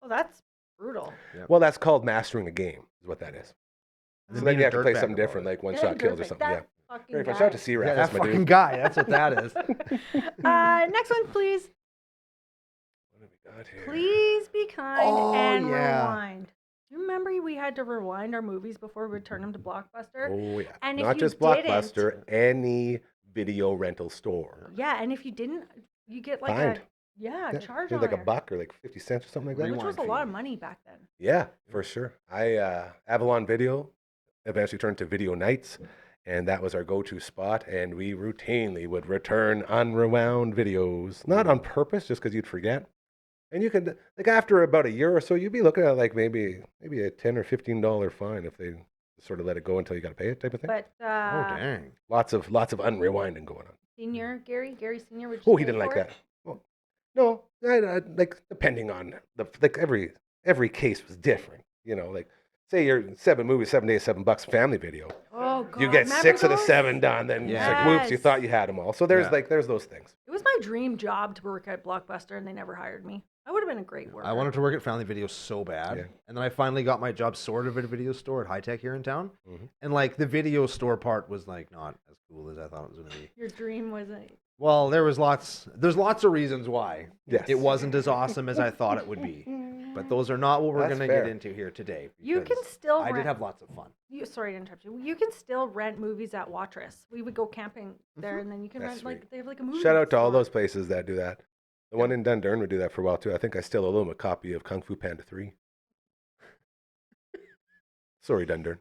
Well, that's brutal. Yep. Well, that's called mastering a game, is what that is. And So then then you being have a to play dirtbag something about different, it. like one-shot kills or something. Yeah. Fucking Very fun. guy. Shout out to C-Raf. Yeah, That's that my fucking dude. guy. That's what that is. Next one, please. What have we got here? Please be kind Oh, and yeah. rewind. Do you remember we had to rewind our movies before we return them to Blockbuster? Oh, yeah. And if Not you just didn't- Blockbuster, any video rental store. Yeah, and if you didn't, you get like Fined. a charge It on was like it, $1 or like 50 cents or something like that. which was a Rewind lot of fee. money back then. Yeah, for sure. Avalon Video eventually turned to Video Nights, and that was our go-to spot. And we routinely would return unrewound videos, not on purpose, just because you'd forget. And you could, like, after about a year or so, you'd be looking at like maybe a $10 or $15 fine if they sort of let it go until you got to pay it, type of thing. But Oh, dang. Lots of unrewinding going on. Senior Gary Senior, would you Oh, he pay didn't like for it? that. Well, no, like depending on like every case was different. You know, like say you're 7 movies, 7 days, $7 family video. Oh God, You get remember 6 of the those? 7 done, then it's like whoops, you Yes. thought you had them all. So there's Yeah. there's those things. It was my dream job to work at Blockbuster, and they never hired me. I would have been a great worker. I wanted to work at Family Video so bad. Yeah. And then I finally got my job sort of at a video store at High Tech here in town. Mhm. And like the video store part was like not as cool as I thought it was going to be. Your dream wasn't. Well, there's lots of reasons why Yes. it wasn't as awesome as I thought it would be. But those are not what we're That's going to fair. get into here today. You can because still I did rent- have lots of fun. Sorry to interrupt you. You can still rent movies at Watrous. We would go camping there, and then you can That's rent sweet. they have like a movie. Shout out to all store. those places that do that. The one in Dundurn would do that for a while too. I think I still owe them a copy of Kung Fu Panda 3. Sorry, Dundurn.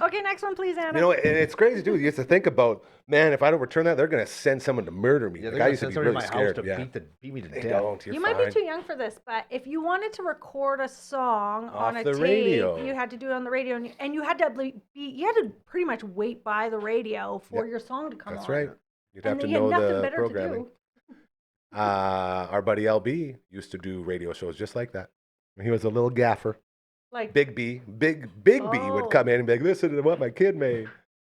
Okay, next one, please, Anna. You know, and it's crazy too. You have to think about, man, if I don't return that, they're gonna send someone to murder me. Yeah, Like, they're I going used to to send be somebody to really my house scared. to Yeah. beat me to They death. don't. You're you fine. might be too young for this, but if you wanted to record a song on Off a the tape, radio. you had to do it on the radio, and you had to you had to pretty much wait by the radio for Yep. your song to come That's on. right. You'd And have to then you know had nothing the better programming. to do. Our buddy LB used to do radio shows just like that. He was a little gaffer. Like, Big B would Oh. come in and be like, listen to what my kid made.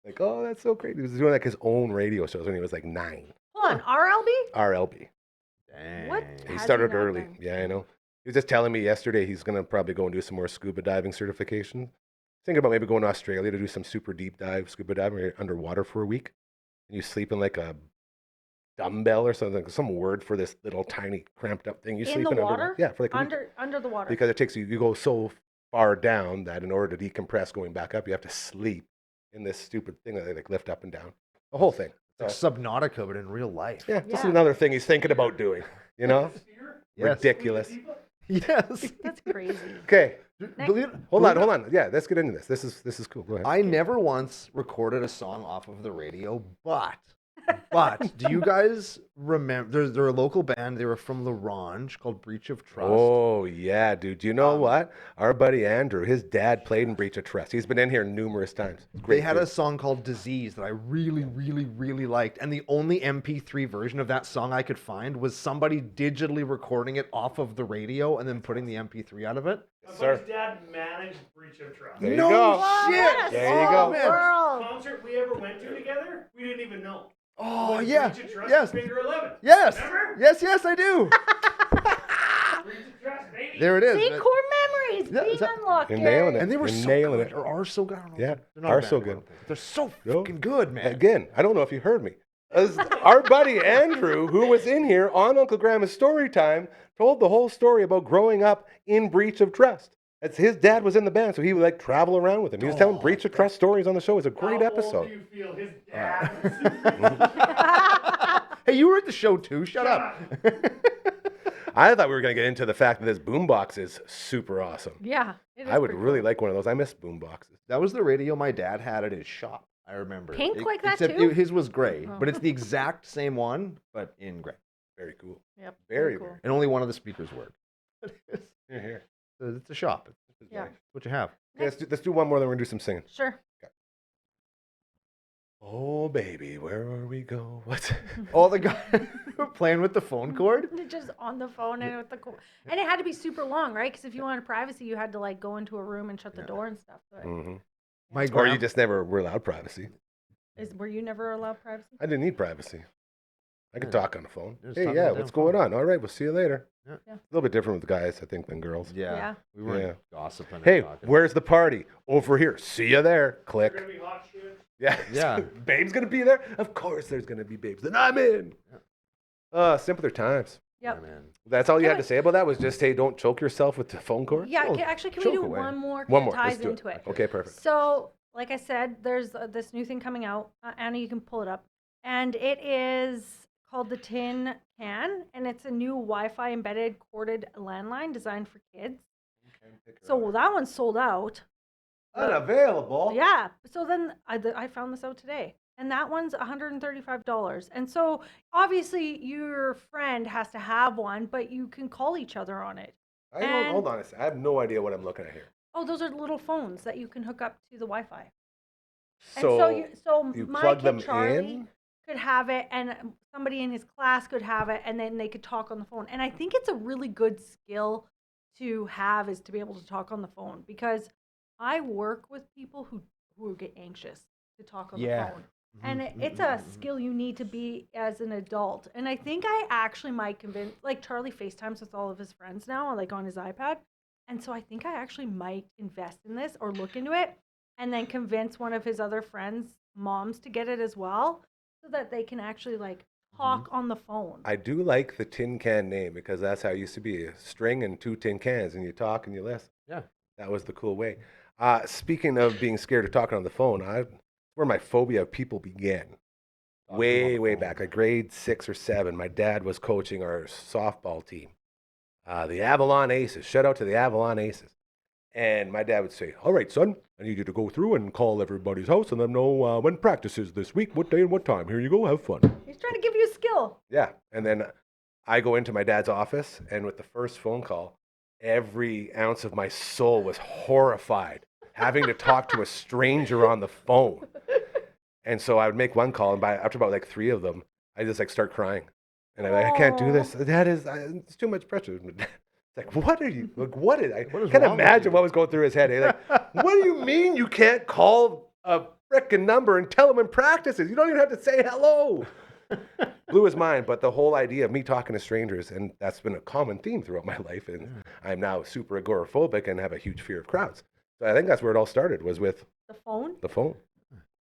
Like, oh, that's so great. He was doing like his own radio shows when he was like 9. hold on, RLB? RLB. What? Dang. He How'd started you not early. then? Yeah, I know. He was just telling me yesterday he's going to probably go and do some more scuba diving certification. Thinking about maybe going to Australia to do some super deep dive scuba diving where you're underwater for a week. And you sleep in like a dumbbell or something, some word for this little tiny cramped up thing. You In sleep the in water? underwater. Yeah, for like a week. Under the water. Because it takes you go so far down that in order to decompress going back up, you have to sleep in this stupid thing that they like lift up and down. The whole thing. Like So, Subnautica, but in real life. yeah, this is Yeah. another thing he's thinking about doing. You know? Yes. Ridiculous. Yes. That's crazy. Okay. Believe- Hold believe on. Yeah, let's get into this. This is cool. Go ahead. I never once recorded a song off of the radio, but do you guys remember? They're a local band. They were from La Ronge called Breach of Trust. Oh, yeah, dude. Do you know what? Our buddy Andrew, his dad played in Breach of Trust. He's been in here numerous times. They had a song called Disease that I really, really, really liked. And the only MP3 version of that song I could find was somebody digitally recording it off of the radio and then putting the MP3 out of it. My Sir. buddy's dad managed Breach of Trust. There you No go. shit! There you go. man. World. Concert we ever went to together, we didn't even know. Oh, It was yeah. Breach of Trust Yes. Finger 11. Yes. Remember? Yes, I do. Breach of Trust, baby. There it is. See, core memories Yeah, being is that- unlocked. You're nailing Gary. it. And they were You're so nailing good. it. Or are so good. I don't know. Yeah, They're not a are band so anymore, good. but they're so No. fucking good, man. Again, I don't know if you heard me. As our buddy Andrew, who was in here on Uncle Grandma's story time, told the whole story about growing up in Breach of Trust. It's his dad was in the band, so he would like travel around with him. He was telling Breach of Trust stories on the show. It was a great How episode. old do you feel his dad Hey, you were at the show too. Shut up. I thought we were going to get into the fact that this boombox is super awesome. Yeah. it is I would pretty really cool. like one of those. I miss boomboxes. That was the radio my dad had at his shop. I remember. Pink like that except too? his was gray, Oh. but it's the exact same one, but in gray. Very cool. Yep. Very, cool. very. And only one of the speakers worked. Here, here. It's a shop. It's Yeah. what you have. Okay, let's do one more, then we're going to do some singing. Sure. Oh, baby, where are we go? What? Oh, the guy playing with the phone cord. Just on the phone and with the and it had to be super long, right? Because if you wanted privacy, you had to like go into a room and shut the door and stuff. So hmm My Or grand- you just never were allowed privacy. were you never allowed privacy? I didn't need privacy. I could Yeah. talk on the phone. Just Hey, talk on yeah, the what's damn going phone. on? All right, we'll see you later. Yeah. Yeah. A little bit different with guys, I think, than girls. Yeah. Yeah. We weren't Yeah. gossiping. and Hey, talking. where's the party? Over here. See you there. You're Click. gonna be hot shit. Yeah. Yeah. Babe's going to be there? Of course there's going to be babes. Then I'm in. Simpler times. Yep. Yeah, man. That's all you Can had to say about that was just, hey, don't choke yourself with the phone cord? Yeah. Oh, Actually, can we choke do away. one more? 'Cause One it more. Let's ties do into it. Okay, perfect. So, like I said, there's this new thing coming out. Anna, you can pull it up. And it is called the Tin Can. And it's a new Wi-Fi embedded corded landline designed for kids. So that one's sold out. Unavailable. Yeah. So then I found this out today. And that one's $135. And so obviously your friend has to have one, but you can call each other on it. I don't, hold on a second. I have no idea what I'm looking at here. Oh, those are little phones that you can hook up to the Wi-Fi. So, and so you my plug kid them Charlie in? could have it, and somebody in his class could have it, and then they could talk on the phone. And I think it's a really good skill to have, is to be able to talk on the phone, because I work with people who get anxious to talk on the Yeah. phone. And it's a skill you need to be as an adult. And I think I actually might convince, like Charlie FaceTimes with all of his friends now, like on his iPad. And so I think I actually might invest in this or look into it and then convince one of his other friends' moms to get it as well. so that they can actually like talk on the phone. I do like the tin can name because that's how it used to be, a string and 2 tin cans, and you talk and you listen. Yeah. That was the cool way. Speaking of being scared of talking on the phone, where my phobia of people began. Way back, like grade 6 or 7, my dad was coaching our softball team, the Avalon Aces. Shout out to the Avalon Aces. And my dad would say, "All right, son, I need you to go through and call everybody's house and let them know when practice is this week, what day and what time. Here you go, have fun." He's trying to give you a skill. Yeah. And then I go into my dad's office, and with the first phone call, every ounce of my soul was horrified having to talk to a stranger on the phone. And so I would make one call, and after about like 3 of them, I just like start crying. And I'm like, "I can't do this. Dad, it's too much pressure." It's like, what are you, like, what is, I What is can't wrong with imagine you? what was going through his head. He's like, "What do you mean you can't call a frickin' number and tell them when practice is? You don't even have to say hello." Blew his mind, but the whole idea of me talking to strangers, and that's been a common theme throughout my life, and I'm now super agoraphobic and have a huge fear of crowds. So I think that's where it all started, was with The phone? the phone.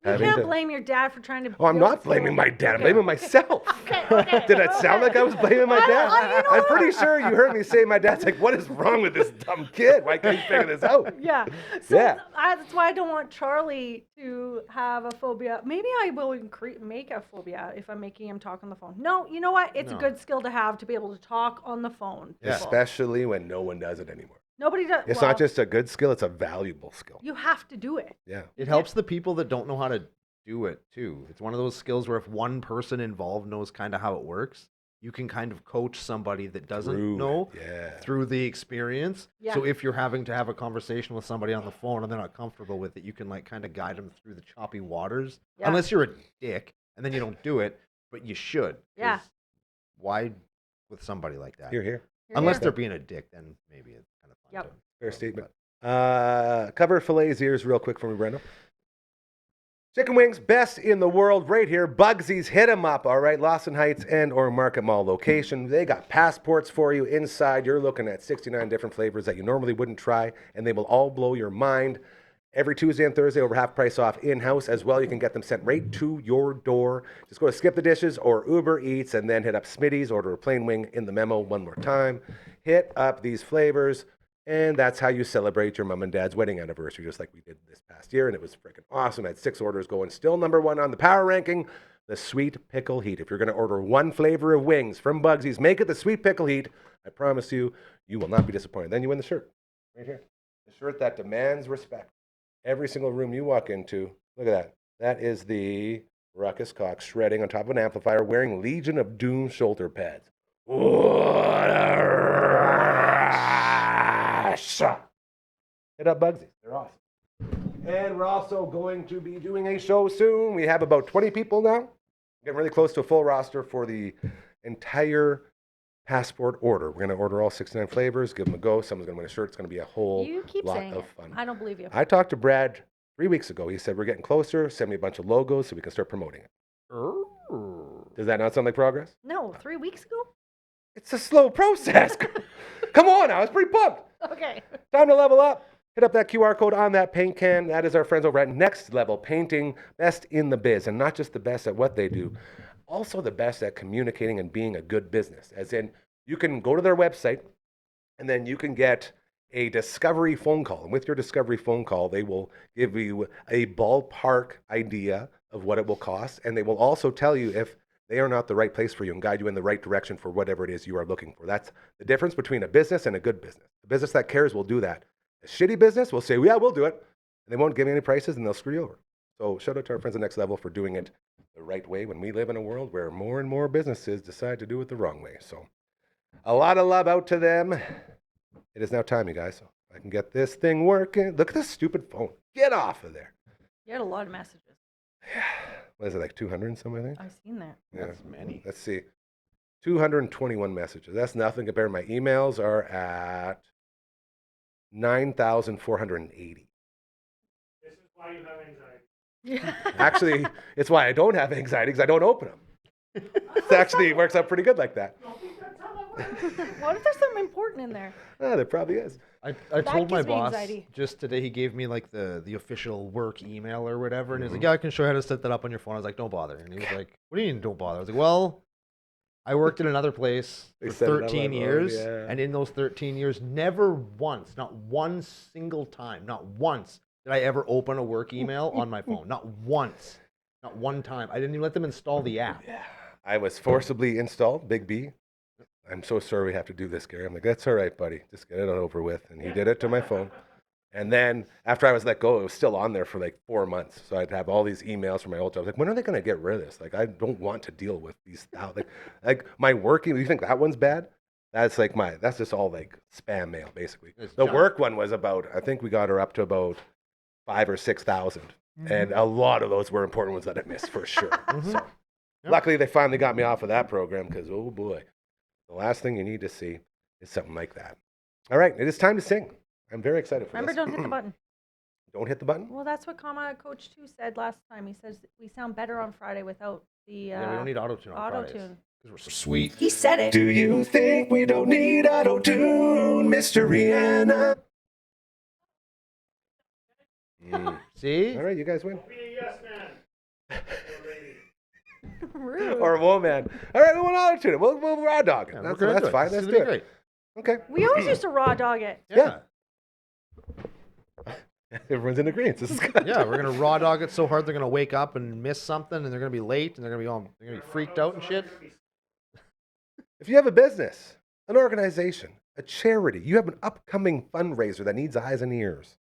You Having can't to- blame your dad for trying to. Oh, I'm build not blaming phone. my dad. I'm Okay. blaming myself. Okay. Did it sound like I was blaming my I don't- dad? you know I'm what? pretty sure you heard me say my dad's like, "What is wrong with this dumb kid? Why can't he figure this out?" Yeah. So Yeah. that's why I don't want Charlie to have a phobia. Maybe I will make a phobia if I'm making him talk on the phone. No, you know what? It's a No. good skill to have to be able to talk on the phone. Yeah. people. Especially when no one does it anymore. Nobody does. It's well, not just a good skill, it's a valuable skill. You have to do it. Yeah. It helps the people that don't know how to do it too. It's one of those skills where if one person involved knows kind of how it works, you can kind of coach somebody that doesn't Through know it, yeah. through the experience. Yeah. So if you're having to have a conversation with somebody on the phone and they're not comfortable with it, you can like kind of guide them through the choppy waters. Yeah. Unless you're a dick and then you don't do it, but you should. Yeah. 'cause Why with somebody like that? Here, here. Unless Yeah. they're being a dick, then maybe it's kind of fun. Yep. to- Fair statement. Cover fillets ears real quick for me, Brando. Chicken wings, best in the world right here. Bugsy's, hit them up, all right? Lawson Heights and or Market Mall location. They got passports for you inside. You're looking at 69 different flavors that you normally wouldn't try, and they will all blow your mind. Every Tuesday and Thursday, over half price off in-house as well. You can get them sent right to your door. Just go to Skip the Dishes or Uber Eats and then hit up Smitty's, order a plain wing in the memo one more time. Hit up these flavors, and that's how you celebrate your mom and dad's wedding anniversary, just like we did this past year, and it was freaking awesome. I had 6 orders going. Still number 1 on the power ranking, the Sweet Pickle Heat. If you're going to order one flavor of wings from Bugsy's, make it the Sweet Pickle Heat. I promise you, you will not be disappointed. Then you win the shirt right here. The shirt that demands respect. Every single room you walk into, look at that. That is the Ruckus Cox shredding on top of an amplifier wearing Legion of Doom shoulder pads. What a rush! Hit up Bugsy's. They're awesome. And we're also going to be doing a show soon. We have about 20 people now. Getting really close to a full roster for the entire passport order. We're going to order all 69 flavors, give them a go. Someone's going to win a shirt. It's going to be a whole You keep lot saying of it. fun. I don't believe you. I talked to Brad 3 weeks ago. He said, "We're getting closer. Send me a bunch of logos so we can start promoting it." Does that not sound like progress? No, 3 weeks ago? It's a slow process. Come on, I was pretty pumped. Okay. Time to level up. Hit up that QR code on that paint can. That is our friends over at Next Level Painting, best in the biz, and not just the best at what they do, also the best at communicating and being a good business. As in, you can go to their website, and then you can get a discovery phone call. And with your discovery phone call, they will give you a ballpark idea of what it will cost, and they will also tell you if they are not the right place for you and guide you in the right direction for whatever it is you are looking for. That's the difference between a business and a good business. The business that cares will do that. A shitty business will say, "Yeah, we'll do it." And they won't give you any prices, and they'll screw you over. So shout out to our friends at Next Level for doing it the right way when we live in a world where more and more businesses decide to do it the wrong way. So a lot of love out to them. It is now time, you guys. So I can get this thing working. Look at this stupid phone. Get off of there. You had a lot of messages. What is it, like 200 and something, I think? I've seen that. Yeah. That's many. Let's see. 221 messages. That's nothing compared to my emails are at 9,480. This is why you have anxiety. Yeah. Actually, it's why I don't have anxiety because I don't open them. It actually works out pretty good like that. Don't think that's how that What if there's something important in there? There probably is. I told my gives me boss anxiety. just today. He gave me like the official work email or whatever, and he's Mm-hmm. like, "Yeah, I can show you how to set that up on your phone." I was like, "Don't bother." And he was like, "What do you mean, don't bother?" I was like, "Well, I worked in another place They for set it up on 13 my phone, years, yeah. and in those 13 years, never once, not one single time, not once did I ever open a work email on my phone. Not once, not one time. I didn't even let them install the app." I was forcibly installed, Big B. I'm so sorry we have to do this, Gary. I'm like, that's all right, buddy. Just get it over with. And he did it to my phone. And then after I was let go, it was still on there for like 4 months. So I'd have all these emails from my old job. Like, when are they going to get rid of this? Like, I don't want to deal with these. Like my work email, you think that one's bad? That's like that's just all like spam mail, basically. It's The junk. work one was about, I think we got her up to about 5,000 or 6,000. And a lot of those were important ones that I missed for sure. So Yep. luckily they finally got me off of that program because, oh boy, the last thing you need to see is something like that. All right, it is time to sing. I'm very excited for Remember, this. don't hit the button. Don't hit the button? Well, that's what Coach 2 said last time. He says we sound better on Friday without the Yeah, we don't need auto-tune on Fridays. auto-tune. Because we're so sweet. He said it. Do you think we don't need auto-tune, Mr. Rihanna? See? All right, you guys win. Be a yes man. Or lady. Rude. Or woman. All right, we want auto-tune it. We'll raw dog it. Yeah, that's we're gonna do it. fine. This Let's is do gonna it. be Okay. We always used to raw dog it. great. Yeah. Everyone's in agreement. This is good. Yeah, we're gonna raw dog it so hard they're gonna wake up and miss something, and they're gonna be late, and they're gonna be freaked out and shit. If you have a business, an organization, a charity, you have an upcoming fundraiser that needs eyes and ears,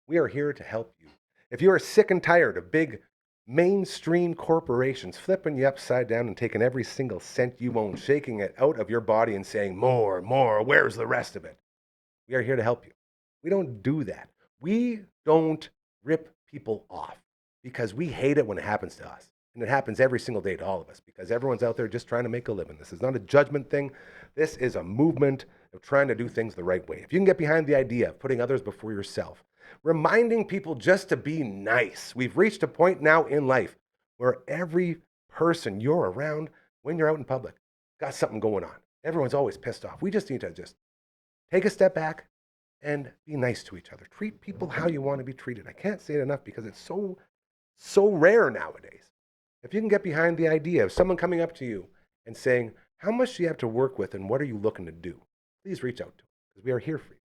we are here to help you. If you are sick and tired of big mainstream corporations flipping you upside down and taking every single cent you own, shaking it out of your body and saying, more, where's the rest of it? We are here to help you. We don't do that. We don't rip people off because we hate it when it happens to us. And it happens every single day to all of us because everyone's out there just trying to make a living. This is not a judgment thing. This is a movement of trying to do things the right way. If you can get behind the idea of putting others before yourself, reminding people just to be nice. We've reached a point now in life where every person you're around when you're out in public got something going on. Everyone's always pissed off. We just need to just take a step back and be nice to each other. Treat people how you want to be treated. I can't say it enough because it's so rare nowadays. If you can get behind the idea of someone coming up to you and saying, how much do you have to work with and what are you looking to do? Please reach out to us because we are here for you.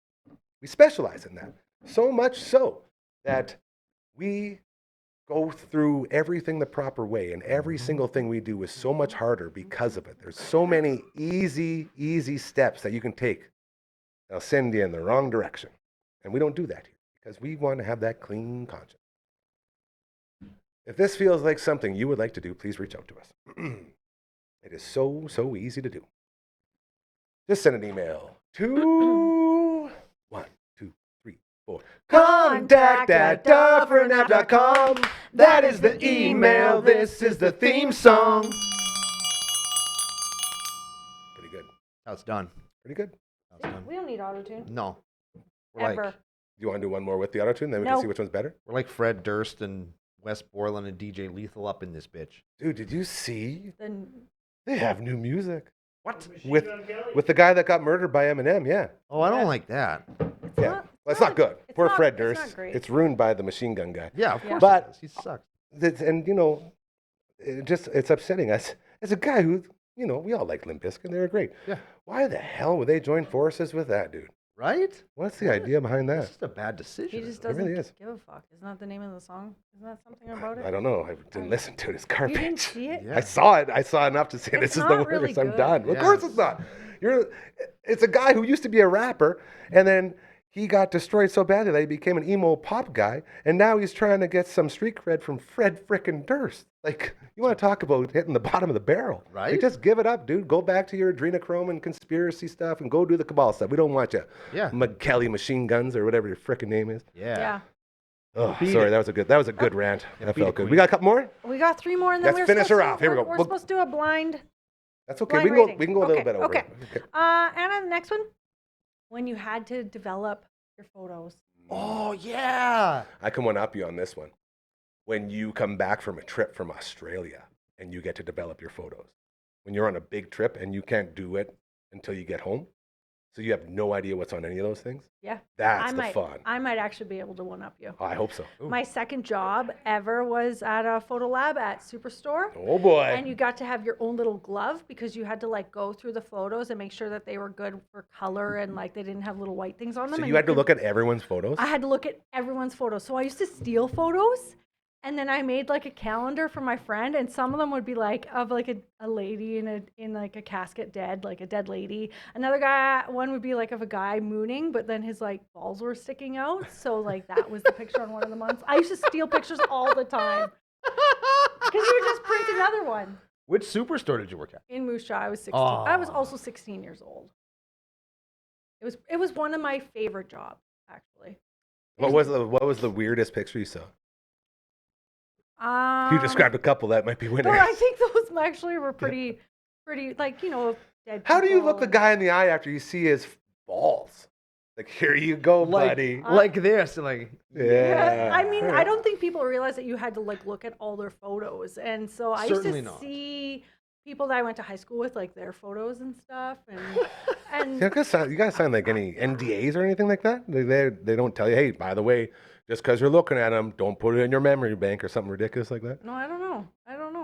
We specialize in that. So much so that we go through everything the proper way, and every single thing we do is so much harder because of it. There's so many easy steps that you can take that'll send you in the wrong direction. And we don't do that here because we want to have that clean conscience. If this feels like something you would like to do, please reach out to us. It is so easy to do. Just send an email to 1, 2, 3, 4. contact@dufferinav.com. That is the email. This is the theme song. Pretty good. That's done. Pretty good. That's done. We don't need auto-tune. No. We're Ever. like Do you want to do one more with the auto-tune? Then we can No. see which one's better. we're like Fred Durst and Wes Borland and DJ Lethal up in this bitch. Dude, did you see? Then They have new music. What? With the guy that got murdered by Eminem, yeah. Oh, I don't like that. it's Yeah. not. Well, it's not good. It's Poor not- Fred it's Durst. not great. It's ruined by the machine gun guy. Yeah, of Yeah. course. But- it is. He sucks. And you know, it's upsetting us as a guy who, you know, we all like Limp Bizkit. They were great. Yeah. Why the hell would they join forces with that dude? Right? What's the idea behind It's that? just a bad decision. He just It really doesn't is. give a fuck. Isn't that the name of the song? Isn't that something about it? I don't know. I didn't listen to it. It's You didn't garbage. see it? Yeah. I saw it. I saw enough to say It's this is not the really worst. I'm good. done. Of Yeah, course it's not. It's a guy who used to be a rapper, and then he got destroyed so badly that he became an emo pop guy, and now he's trying to get some street cred from Fred frickin' Durst. Like, you want to talk about hitting the bottom of the barrel. Right? Like, just give it up, dude. Go back to your adrenochrome and conspiracy stuff and go do the cabal stuff. We don't want you. Yeah. McKelly Machine Guns or whatever your frickin' name is. Yeah. Yeah. Oh, Beat sorry, it. that was a good rant. Yeah, That beat it, felt good. queen. We got a couple more? We got 3 more, and then Let's we're finish supposed her to- off. Here we go. We're We'll- supposed to do a blind. That's okay. Blind We can go. rating. We can go a little Okay, bit over. okay. Okay. Anna, the next one. When you had to develop your photos. Oh, yeah. I can one up you on this one. When you come back from a trip from Australia and you get to develop your photos. When you're on a big trip and you can't do it until you get home. So you have no idea what's on any of those things. Yeah. That's the fun. I might actually be able to one up you. Oh, I hope so. My second job ever was at a photo lab at Superstore. Oh boy. And you got to have your own little glove because you had to like go through the photos and make sure that they were good for color and like they didn't have little white things on them. So and you had to look at everyone's photos? I had to look at everyone's photos. So I used to steal photos. And then I made like a calendar for my friend, and some of them would be like of like a lady in like a casket dead, like a dead lady. Another one would be like of a guy mooning, but then his like balls were sticking out. So like that was the picture on one of the months. I used to steal pictures all the time because you would just print another one. Which superstore did you work at? In Moose Jaw, I was 16. Oh. I was also 16 years old. It was one of my favorite jobs, actually. What was the weirdest picture you saw? If you described a couple, that might be winners. Well, I think those actually were pretty, like, dead How do you people look the and- guy in the eye after you see his balls? Like, here you go, buddy. Like this, like Yeah. I mean, I don't think people realize that you had to like look at all their photos, and so I Certainly used to not. see people that I went to high school with, like their photos and stuff, and You gotta sign like any NDAs or anything like that. They don't tell you, hey, by the way, just because you're looking at them, don't put it in your memory bank or something ridiculous like that. no, I don't know.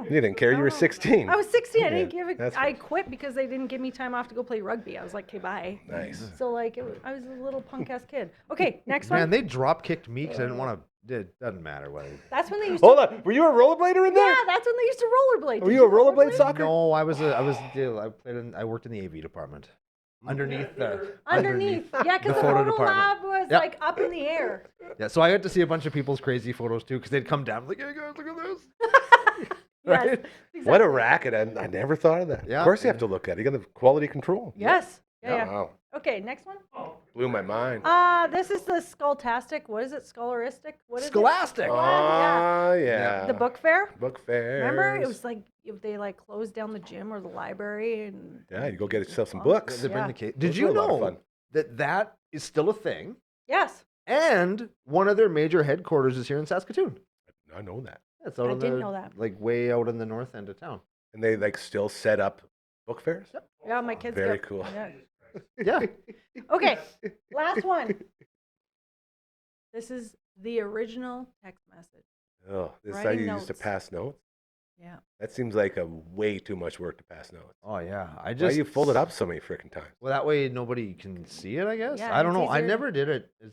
You didn't care. You were 16. I was 16. I Yeah, didn't give it. that's I fine. quit because they didn't give me time off to go play rugby. I was like, okay, bye. Nice. So like, I was a little punk ass kid. Okay, next man, one. they drop kicked me because I didn't want to. It doesn't matter what. That's when they used Hold to. on. Were you a rollerblader in there? Yeah, that's when they used to rollerblade. Were Did you a rollerblade soccer? No, I worked in the AV department. Underneath the Underneath. Yeah, because the photo photo department. lab was Yep. like up in the air. Yeah, so I got to see a bunch of people's crazy photos too, because they'd come down like, "Hey guys, look at this." Yes, Right? exactly. What a racket. I never thought of that. Yeah. Of course you have to look at it. You got the quality control. Yes. Yeah. Wow. Okay, next one. Blew my mind. This is the Skulltastic. What is it? Scholaristic? What is Scholastic. it? Oh, yeah. The book fair. Book fair. Remember? It was like if they like closed down the gym or the library and. Yeah, you go get yourself some books. They bring Yeah. the case. Those Did were you a lot of know fun. that is still a thing? Yes. And one of their major headquarters is here in Saskatoon. I know that. It's out I in didn't know that. Like way out in the north end of town. And they like still set up book fairs? Yeah, my kids. Very get- cool. Yeah. Yeah. Okay, last one. This is the original text message. Oh, this is how Writing you used to notes. pass notes? Yeah. That seems like a way too much work to pass notes. Oh yeah. I Why just you fold it up so many freaking times? Well, that way nobody can see it. I guess. Yeah, I don't it's know. I easier. never did it. It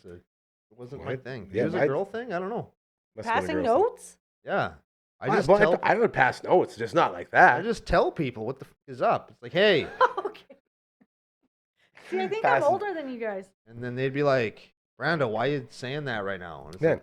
wasn't my What? thing. Yeah, it was a I- girl thing. I don't know. Must have been a Passing girl's thing. notes? Yeah. I Why- just well, tell. I would pass notes, just not like I that. just tell people what the is up. It's like, hey, Okay. See, I think Passing- I'm older than you guys. and then they'd be like, Brando, why are you saying that right now? And it's Yeah. like,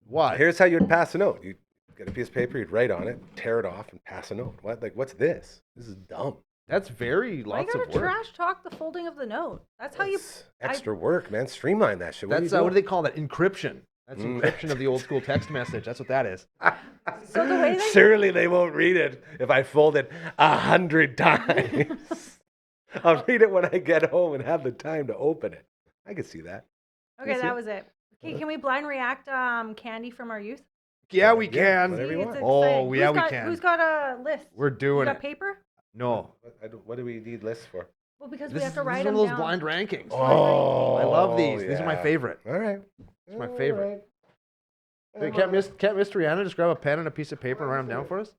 what? Here's how you'd pass a note. You'd get a piece of paper, you'd write on it, tear it off, and pass a note. What? Like, what's this? This is dumb. That's very Why you lots gotta of work. trash talk the folding of the note? That's how you. It's extra work, man. Streamline that shit. What That's are you what do they call that? Encryption. That's Mm. encryption of the old school text message. That's what that is. So the way they. Surely they won't read it if I fold it 100 times. I'll read it when I get home and have the time to open it. I could see that. Okay, see that it? was it. Okay, can we blind react candy from our youth? Yeah, we Yeah, can. whatever you See, want. it's Oh, exciting. yeah, Who's we got- can. Who's got a list? We're You doing got it. paper? No. What do we need lists for? Well, because This we have is to write one them of those down. blind rankings. Oh, I love these. These are my yeah. favorite. All right. It's my favorite. Hey, can't Miss Rihanna just grab a pen and a piece of paper and write them down for us?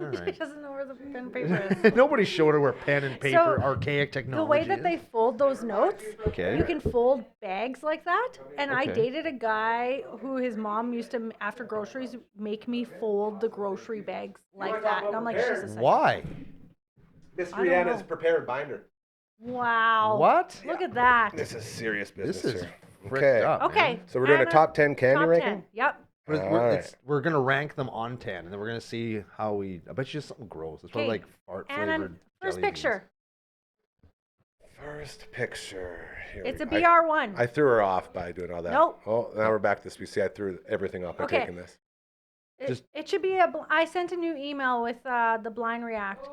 All He right. doesn't know where the pen and paper is. Nobody showed her where pen and paper, So, archaic technology The way that is. they fold those notes, Okay. you can fold bags like that. And I Okay. dated a guy who his mom used to, after groceries, make me fold the grocery bags like that. And I'm like, she's a psycho. Why? Miss I don't Rihanna's know. prepared binder. Wow. What? Look at that. This is serious business This is here. fricked Okay. up, man. Okay. So we're doing a and top 10 candy top ranking? 10. Yep. We're gonna rank them on 10, and then we're gonna see how we. I bet you it's something gross. It's probably Okay. like fart And flavored. first jelly picture. First picture. Here It's we a go. BR1. I threw her off by doing all that. Nope. Oh, now we're back to this. You see, I threw everything off by Okay. taking this. It should be I sent a new email with the blind react.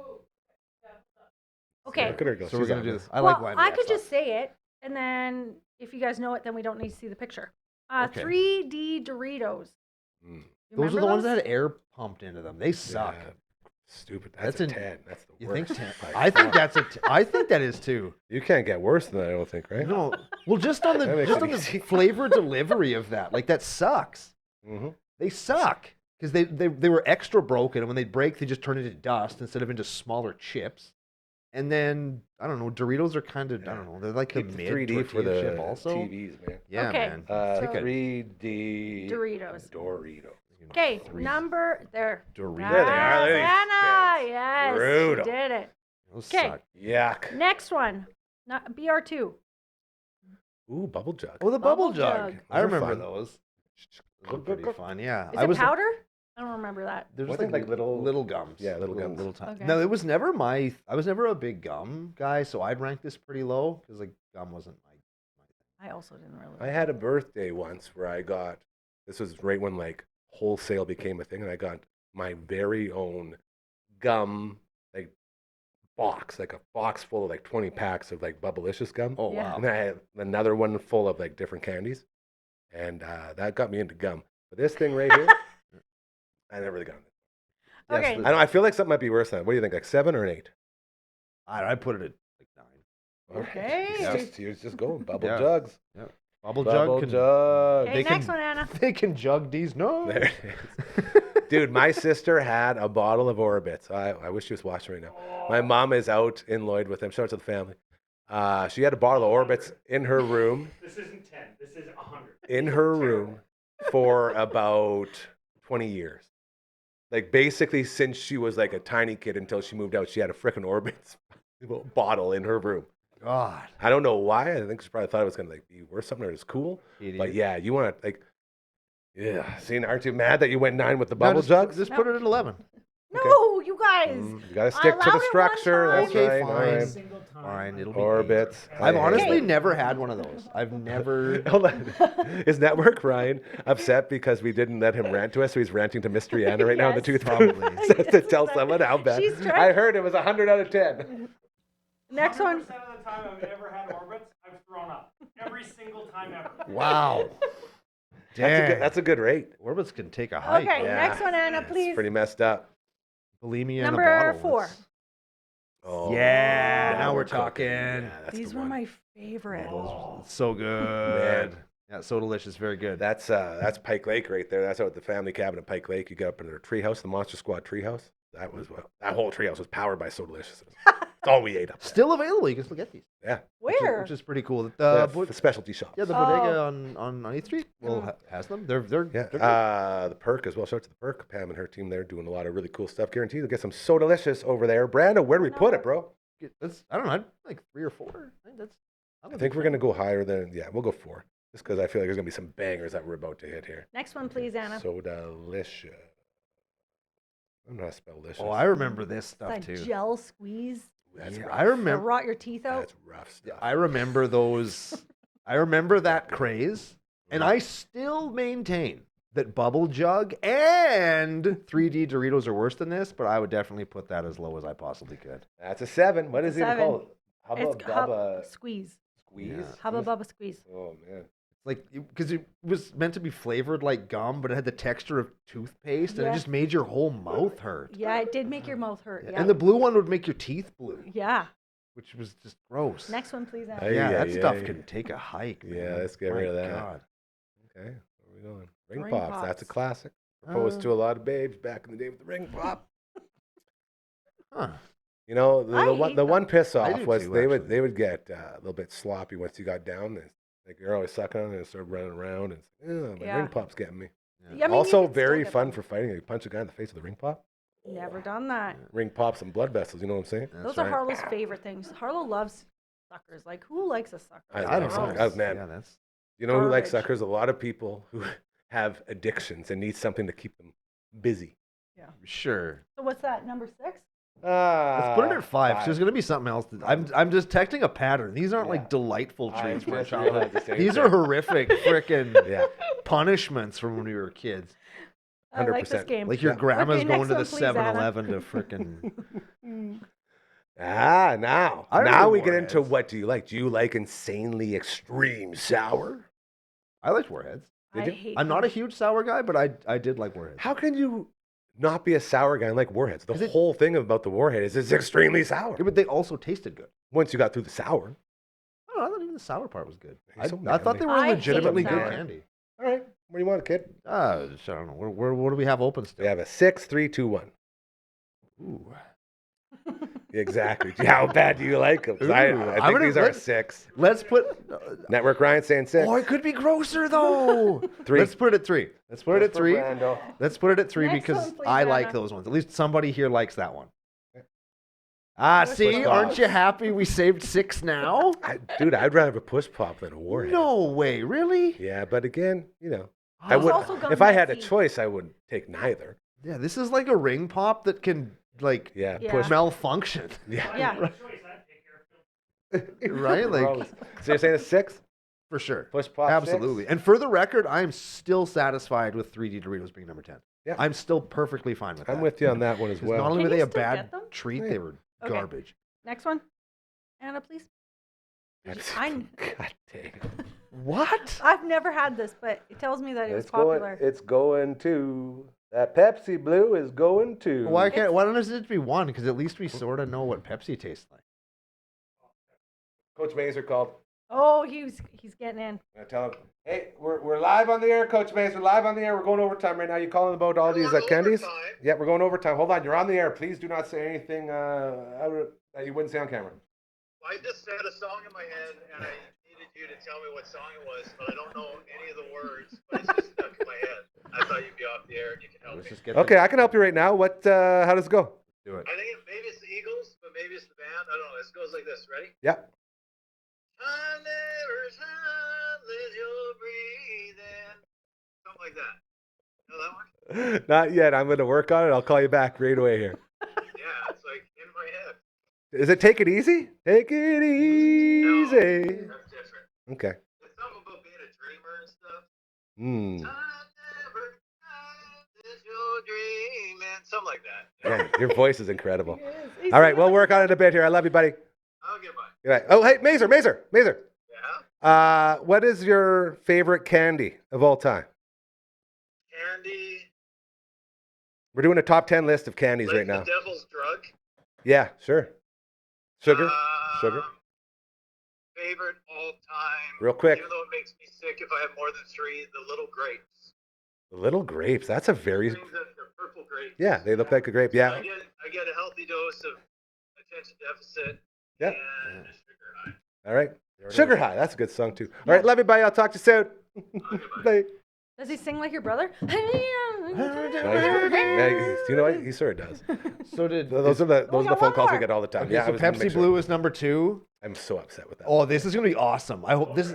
Okay. Look at her go. So we're She's gonna on do this. this. I well, like blind I could reacts, just say it, and then if you guys know it, then we don't need to see the picture. Okay. 3D Doritos. Mm. You Those are remember the ones that had air pumped into them. They suck. Yeah. Stupid. That's That's a an- 10. That's the You worst. think 10? by I think far. that's I think that is too. You can't get worse than that, I don't think, right? No, well, just on That makes it the easy. flavor delivery of that, like that sucks. Mm-hmm. They suck because they were extra broken, and when they break, they just turn into dust instead of into smaller chips. And then I don't know, Doritos are kind of I don't know, they're like Keep the the mid 3D for tortilla the chip also. TVs, man. Yeah, Okay. man. Like So- 3D Doritos. Doritos. Okay, number there. Doritos. There they are. Look at these Anna, things. yes, Brutal. she did it. Those Okay. suck. Yuck. Next one, BR2. Ooh, bubble jug. Oh, the bubble Bubble jug. jug. I Those are remember fun. those. Those were pretty fun. Yeah, Is it powder? I don't remember that. They're just Wasn't like, it like little gums. Yeah, little gums. Little tiny. Okay. No, it was never my. I was never a big gum guy, so I'd rank this pretty low because like gum wasn't my. I also didn't really. I had a birthday once where I got, this was right when like wholesale became a thing, and I got my very own gum, like box, like a box full of like 20 packs of like Bubblicious gum. Oh Yeah. wow. And I had another one full of like different candies. And that got me into gum. But this thing right here, I never really got it. Yes, Okay. the- I know. I feel like something might be worse than that. What do you think? Like 7 or an 8? I'd put it at like 9. Okay. He's just going. Bubble Yeah. jugs. Bubble Bubble jug can. jug. Okay, They next can- one, Anna. They can jug these. No. There it is. Dude, my sister had a bottle of Orbits. I wish she was watching right now. My mom is out in Lloyd with them. Shout out to the family. She had a bottle of Orbits in her room. This isn't 10. This is 100. In her room for about 20 years. Like basically since she was like a tiny kid until she moved out, she had a frickin' Orbits bottle in her room. God. I don't know why. I think she probably thought it was gonna like be worth something or it's cool. But yeah, you want to like, yeah. See, aren't you mad that you went 9 with the bubble jugs? Just put it at 11. No, you guys. You gotta stick to allow the it one structure. time. That's Okay, right. All fine. right. Single time. Fine, it'll be Orbits. I've I hate honestly it. never had one of those. I've never. Hold on. Is Network Ryan upset because we didn't let him rant to us? So he's ranting to Mystery Anna right now in the Yes. tooth Probably. Says to tell someone how bad. She's trying- I heard it was 100 out of 10. Next 100% one. of the time I've ever had Orbits, I've thrown up. Every single time ever. Wow. Dang. That's a good rate. Orbits can take a hike. Okay, Yeah. next one, Anna, It's please. pretty messed up. Bulimia in a Number bottle. 4. That's- Oh, Yeah, now we're cooking. talking. Yeah, that's These the were one. my favorite. So good. Man. Yeah, so delicious. Very good. That's Pike Lake right there. That's out at the family cabin at Pike Lake. You get up in their treehouse, the Monster Squad treehouse. That whole treehouse was powered by So Delicious. It's all we ate up there. Still available. You can still get these. Yeah. Where? Which is pretty cool. The specialty shop. Yeah, the Oh. bodega on 8th Street has them. They're Yeah, good. the Perk as well. Shout out to the Perk. Pam and her team there doing a lot of really cool stuff. Guaranteed you'll get some So Delicious over there. Brando, where do we put it, bro? I don't know. Like 3 or 4. I think we're going to go higher than, we'll go 4. Just because I feel like there's going to be some bangers that we're about to hit here. Next one, please, Anna. So Delicious. I don't know how to spell delicious. Oh, I remember this stuff That too. gel squeeze. That's Yeah, rough. I To remember. rot your teeth out. That's rough stuff. I remember those. I remember that craze, and I still maintain that Bubble Jug and 3D Doritos are worse than this. But I would definitely put that as low as I possibly could. That's a 7. What is it even 7. called? Hubba It's Bubba squeeze. Squeeze? Yeah. Hubba Bubba squeeze. Oh, man. Like, because it was meant to be flavored like gum, but it had the texture of toothpaste, and Yeah. it just made your whole mouth hurt. Yeah, it did make your mouth hurt. Yeah. And the blue one would make your teeth blue, yeah. which was just gross. Next one, please, Anna. Ay, Yeah, ay, that stuff ay. can take a hike. Man. Yeah, let's get My rid of that. God. Okay, where are we going? Ring, Ring pops. That's a pops. classic. Proposed Uh, to a lot of babes back in the day with the ring pop. Huh. You know, the, I the, one, hate the them. one piss I off do was too, they would actually. get a little bit sloppy once you got down. And, like you're always sucking on it and start running around and my Yeah. ring pop's getting me. Yeah, I mean, you Also can still very get fun them. for fighting. You punch a guy in the face with a ring pop. Never done that. Ring pops and blood vessels. You know what I'm saying? That's Those right. are Harlow's favorite things. Harlow loves suckers. Like, who likes a sucker? I don't know. know. Man. Yeah, that's You know who likes Garbage. suckers? A lot of people who have addictions and need something to keep them busy. sure. So what's that? Number 6? Let's put it at 5. 5. There's going to be something else. I'm detecting a pattern. These aren't Yeah. like delightful I treats from our just childhood. realized the same These are thing. horrific freaking Yeah. punishments from when we were kids. I like this 100%. game. Like your Yeah. grandma's Okay, going next to the one, please, Anna. 7-Eleven to freaking. Now I now remember we get into Warheads. what do you like? Do you like insanely extreme sour? I liked Warheads. Did I you? hate I'm not a them. huge sour guy, but I did like Warheads. How can you not be a sour guy. I like Warheads. The whole thing about the Warhead is it's extremely sour. Yeah, but they also tasted good. Once you got through the sour. I don't know. I thought even the sour part was good. You're so I thought they were I hate legitimately good sour. candy. All right. What do you want, kid? I don't know. What do we have open still? We have a 6, 3, 2, 1. Ooh. Exactly. How bad do you like them? Ooh, I I'm think gonna- these are let's- 6. Let's put. Network Ryan saying 6. Oh, it could be grosser though. 3. Let's put it at 3. Let's put it at 3. Brando. Let's put it at 3 Next because one, please, I like Anna. those ones. At least somebody here likes that one. Push See, pop. aren't you happy we saved 6 now? Dude, I'd rather have a push pop than a Warhead. No way, really? Yeah, but again, I Oh. would. also gum If I had a messy. choice, I would take neither. Yeah, this is like a ring pop that can like Yeah, Yeah. push. malfunction, Yeah, Yeah. right? Like Gross. So you're saying a 6? for sure, Push pop. 6? absolutely. And for the record, I am still satisfied with 3D Doritos being number 10. Yeah. I'm still perfectly fine with that. I'm with you on that one as 'Cause well. not only Can were they you a still bad get them? treat, Yeah. they were Okay. garbage. Next one. Anna, please. That's- I- God dang. What? I've never had this, but it tells me that it was popular. It's going to. That Pepsi Blue is going to. Why doesn't it be 1? Because at least we sort of know what Pepsi tastes like. Coach Mazer called. Oh, he's getting in. I tell him, hey, we're live on the air, Coach Mazer. We're live on the air. We're going overtime right now. You calling about all these candies? Yeah, we're going overtime. Hold on. You're on the air. Please do not say anything that you wouldn't say on camera. I just had a song in my head, and I needed you to tell me what song it was, but I don't know any of the words, but it's just stuck in my head. I thought you'd be off the air and you can help Let's me. just get Okay, I can help you right now. What? How does it go? do it. I think maybe it's the Eagles, but maybe it's the band. I don't know. It goes like this. Ready? Yeah. I never let you breathe in. Something like that. You know that one? Not yet. I'm going to work on it. I'll call you back right away here. Yeah, it's like in my head. Is it Take It Easy? Take it easy. That's different. Okay. It's something about being a dreamer and stuff. Hmm. I never let you dream in. Something like that. Yeah, your voice is incredible. He's All right, we'll work on it a bit here. I love you, buddy. Okay, bye. Good night. Oh, hey, Mazer. Yeah. What is your favorite candy of all time? Candy. We're doing a top 10 list of candies Like right now. the devil's drug. Yeah, sure. Sugar? Sugar? Favorite all time. Real quick. Even though it makes me sick if I have more than 3, the little grapes. Little grapes. That's a very... They're purple grapes. Yeah, they look like a grape. I Yeah. get a healthy dose of attention deficit Yeah. and sugar high. All right. Sugar High. That's a good song, too. All right, love you, buddy. I'll talk to you soon. Okay, bye. Bye. Does he sing like your brother? No, you know what? He sort of does. So did Those are the got phone one calls we more. get all the time. okay, Yeah, I so was gonna Pepsi make sure. Blue is number 2. I'm so upset with that. Oh, this is gonna be awesome. I hope this.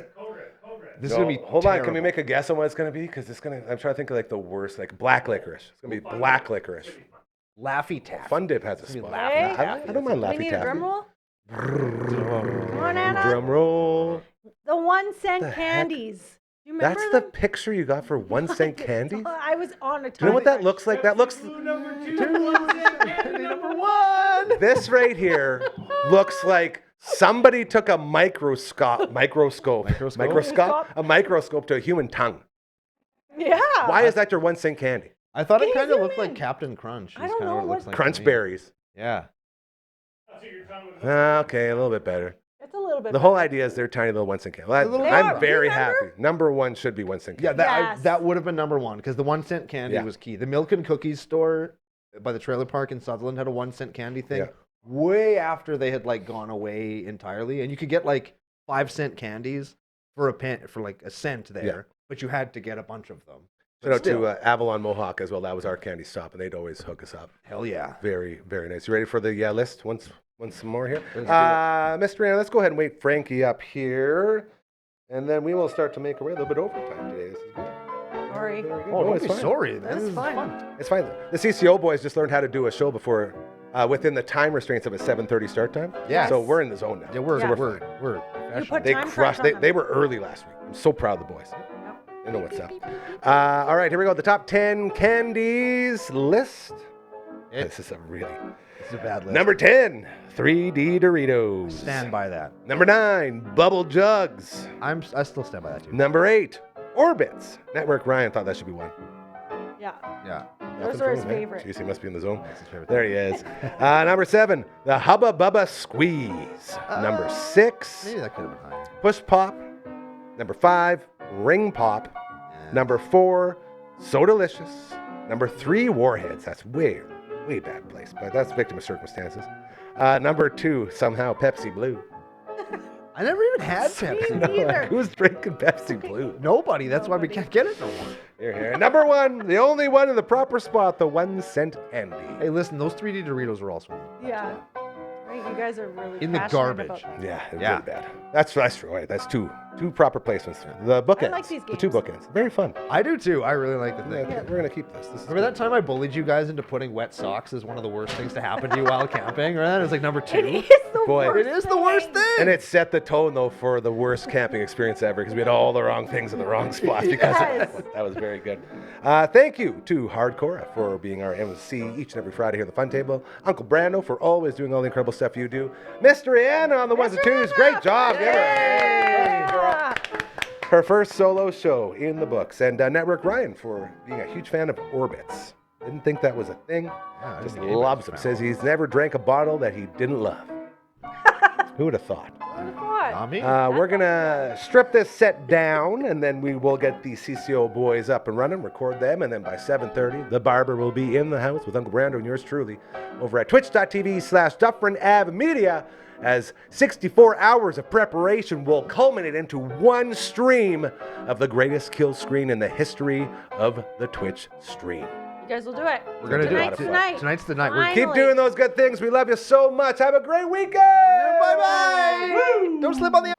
This is No, gonna be. hold on, can we terrible. make a guess on what it's gonna be? Because it's gonna. I'm trying to think of like the worst, like black licorice. It's gonna be black licorice. Laffy Taffy? Fun Dip has a It's gonna be spot. Laffy Hey. Taffy. I don't mind We Laffy need a Taffy. drum roll. Come on, Anna. Drum roll. The 1-cent The heck? candies. You remember That's the them? picture you got for 1-cent candy. I was on a Do you know what that time. looks like? That looks. Number 1. This right here looks like somebody took a microscope to a human tongue. Yeah. Why is that your 1-cent candy? I thought Can it you kind of zoom looked like in? Captain Crunch. I is don't kinda know what it looks what- like Crunch to me. berries. Yeah. Okay, a little bit better. It's a little bit. The whole better. idea is they're tiny little 1-cent candy. Well, little- I'm They very are. happy. Remember? Number 1 should be 1-cent Yeah, candy. Yes. that would have been number 1 because the 1-cent candy Yeah. was key. The Milk and Cookies store by the trailer park in Sutherland had a 1-cent candy thing Yeah. way after they had like gone away entirely, and you could get like 5-cent candies for like a cent there, Yeah. but you had to get a bunch of them. Shout out Still, to Avalon Mohawk as well. That was our candy stop, and they'd always hook us up. hell yeah. Very, very nice. You ready for the list? Once some more here. Let's do Mr. Anna, let's go ahead and wait Frankie up here, and then we will start to make our way a little bit overtime today. This is good. Sorry. Very good. Oh, No, don't it's be fine. sorry. That's This is fine. fun. It's fine. The CCO boys just learned how to do a show before, within the time restraints of a 7:30 start time. Yes. So we're in the zone now. Yeah, we're Yeah. we're You professional. put They time crushed. crunch on They them. were early last week. I'm so proud of the boys. Yep. They know what's up. All right, here we go. The top 10 candies list. This is a really It's a bad list. number 10. 3D Doritos. Stand by that. Number 9. Bubble Jugs. I still stand by that too. Number 8. Orbits. Network Ryan thought that should be 1. Yeah. Yeah. Nothing Those are his from him, eh? favorite. Jeez, he must be in the zone. That's his favorite There he is. Number 7, the Hubba Bubba Squeeze. Number 6, Maybe that could have been higher. Push Pop. Number 5, Ring Pop. Number 4, So Delicious. Number 3, Warheads. That's way bad place, but that's victim of circumstances. Number 2, somehow Pepsi Blue. I never even had Pepsi. Me neither. Who's drinking Pepsi Blue? Nobody. That's why we can't get it no more. Here. Number 1, the only one in the proper spot, the 1-cent candy. Hey, listen, those 3D Doritos were also Yeah. Right, you guys are really in the passionate garbage. about- Yeah, it's Yeah. really bad. That's true. Right, that's two proper placements. The bookends. like these The 2 games. bookends. Very fun. I do too. I really like the thing. Yeah, we're gonna keep this. This is Remember that time I bullied you guys into putting wet socks as one of the worst things to happen to you while camping? Remember that? It was like number 2. It is the Boy. worst It is the worst thing. And it set the tone though for the worst camping experience ever because we had all the wrong things in the wrong spot because Yes. that was very good. Thank you to Hard-Cora for being our MC each and every Friday here at the Fun Table. Uncle Brando for always doing all the incredible stuff you do. Mr. Anna on the ones and twos. Great job. Give her a hand. Yeah. Her first solo show in the books. And Network Ryan for being a huge fan of Orbits. Didn't think that was a thing. I Just didn't think loves anybody them. was Says he's never drank a bottle that he didn't love. Who would have thought? What? Not me. We're going to strip this set down, and then we will get the CCO boys up and running, record them, and then by 7:30, the barber will be in the house with Uncle Brando and yours truly over at twitch.tv/Dufferin Ave Media as 64 hours of preparation will culminate into one stream of the greatest kill screen in the history of the Twitch stream. You guys will do it. We're going to do it. Tonight's the night. Tonight's the night. We're Finally. Keep doing those good things. We love you so much. Have a great weekend. Bye-bye. Don't slip on the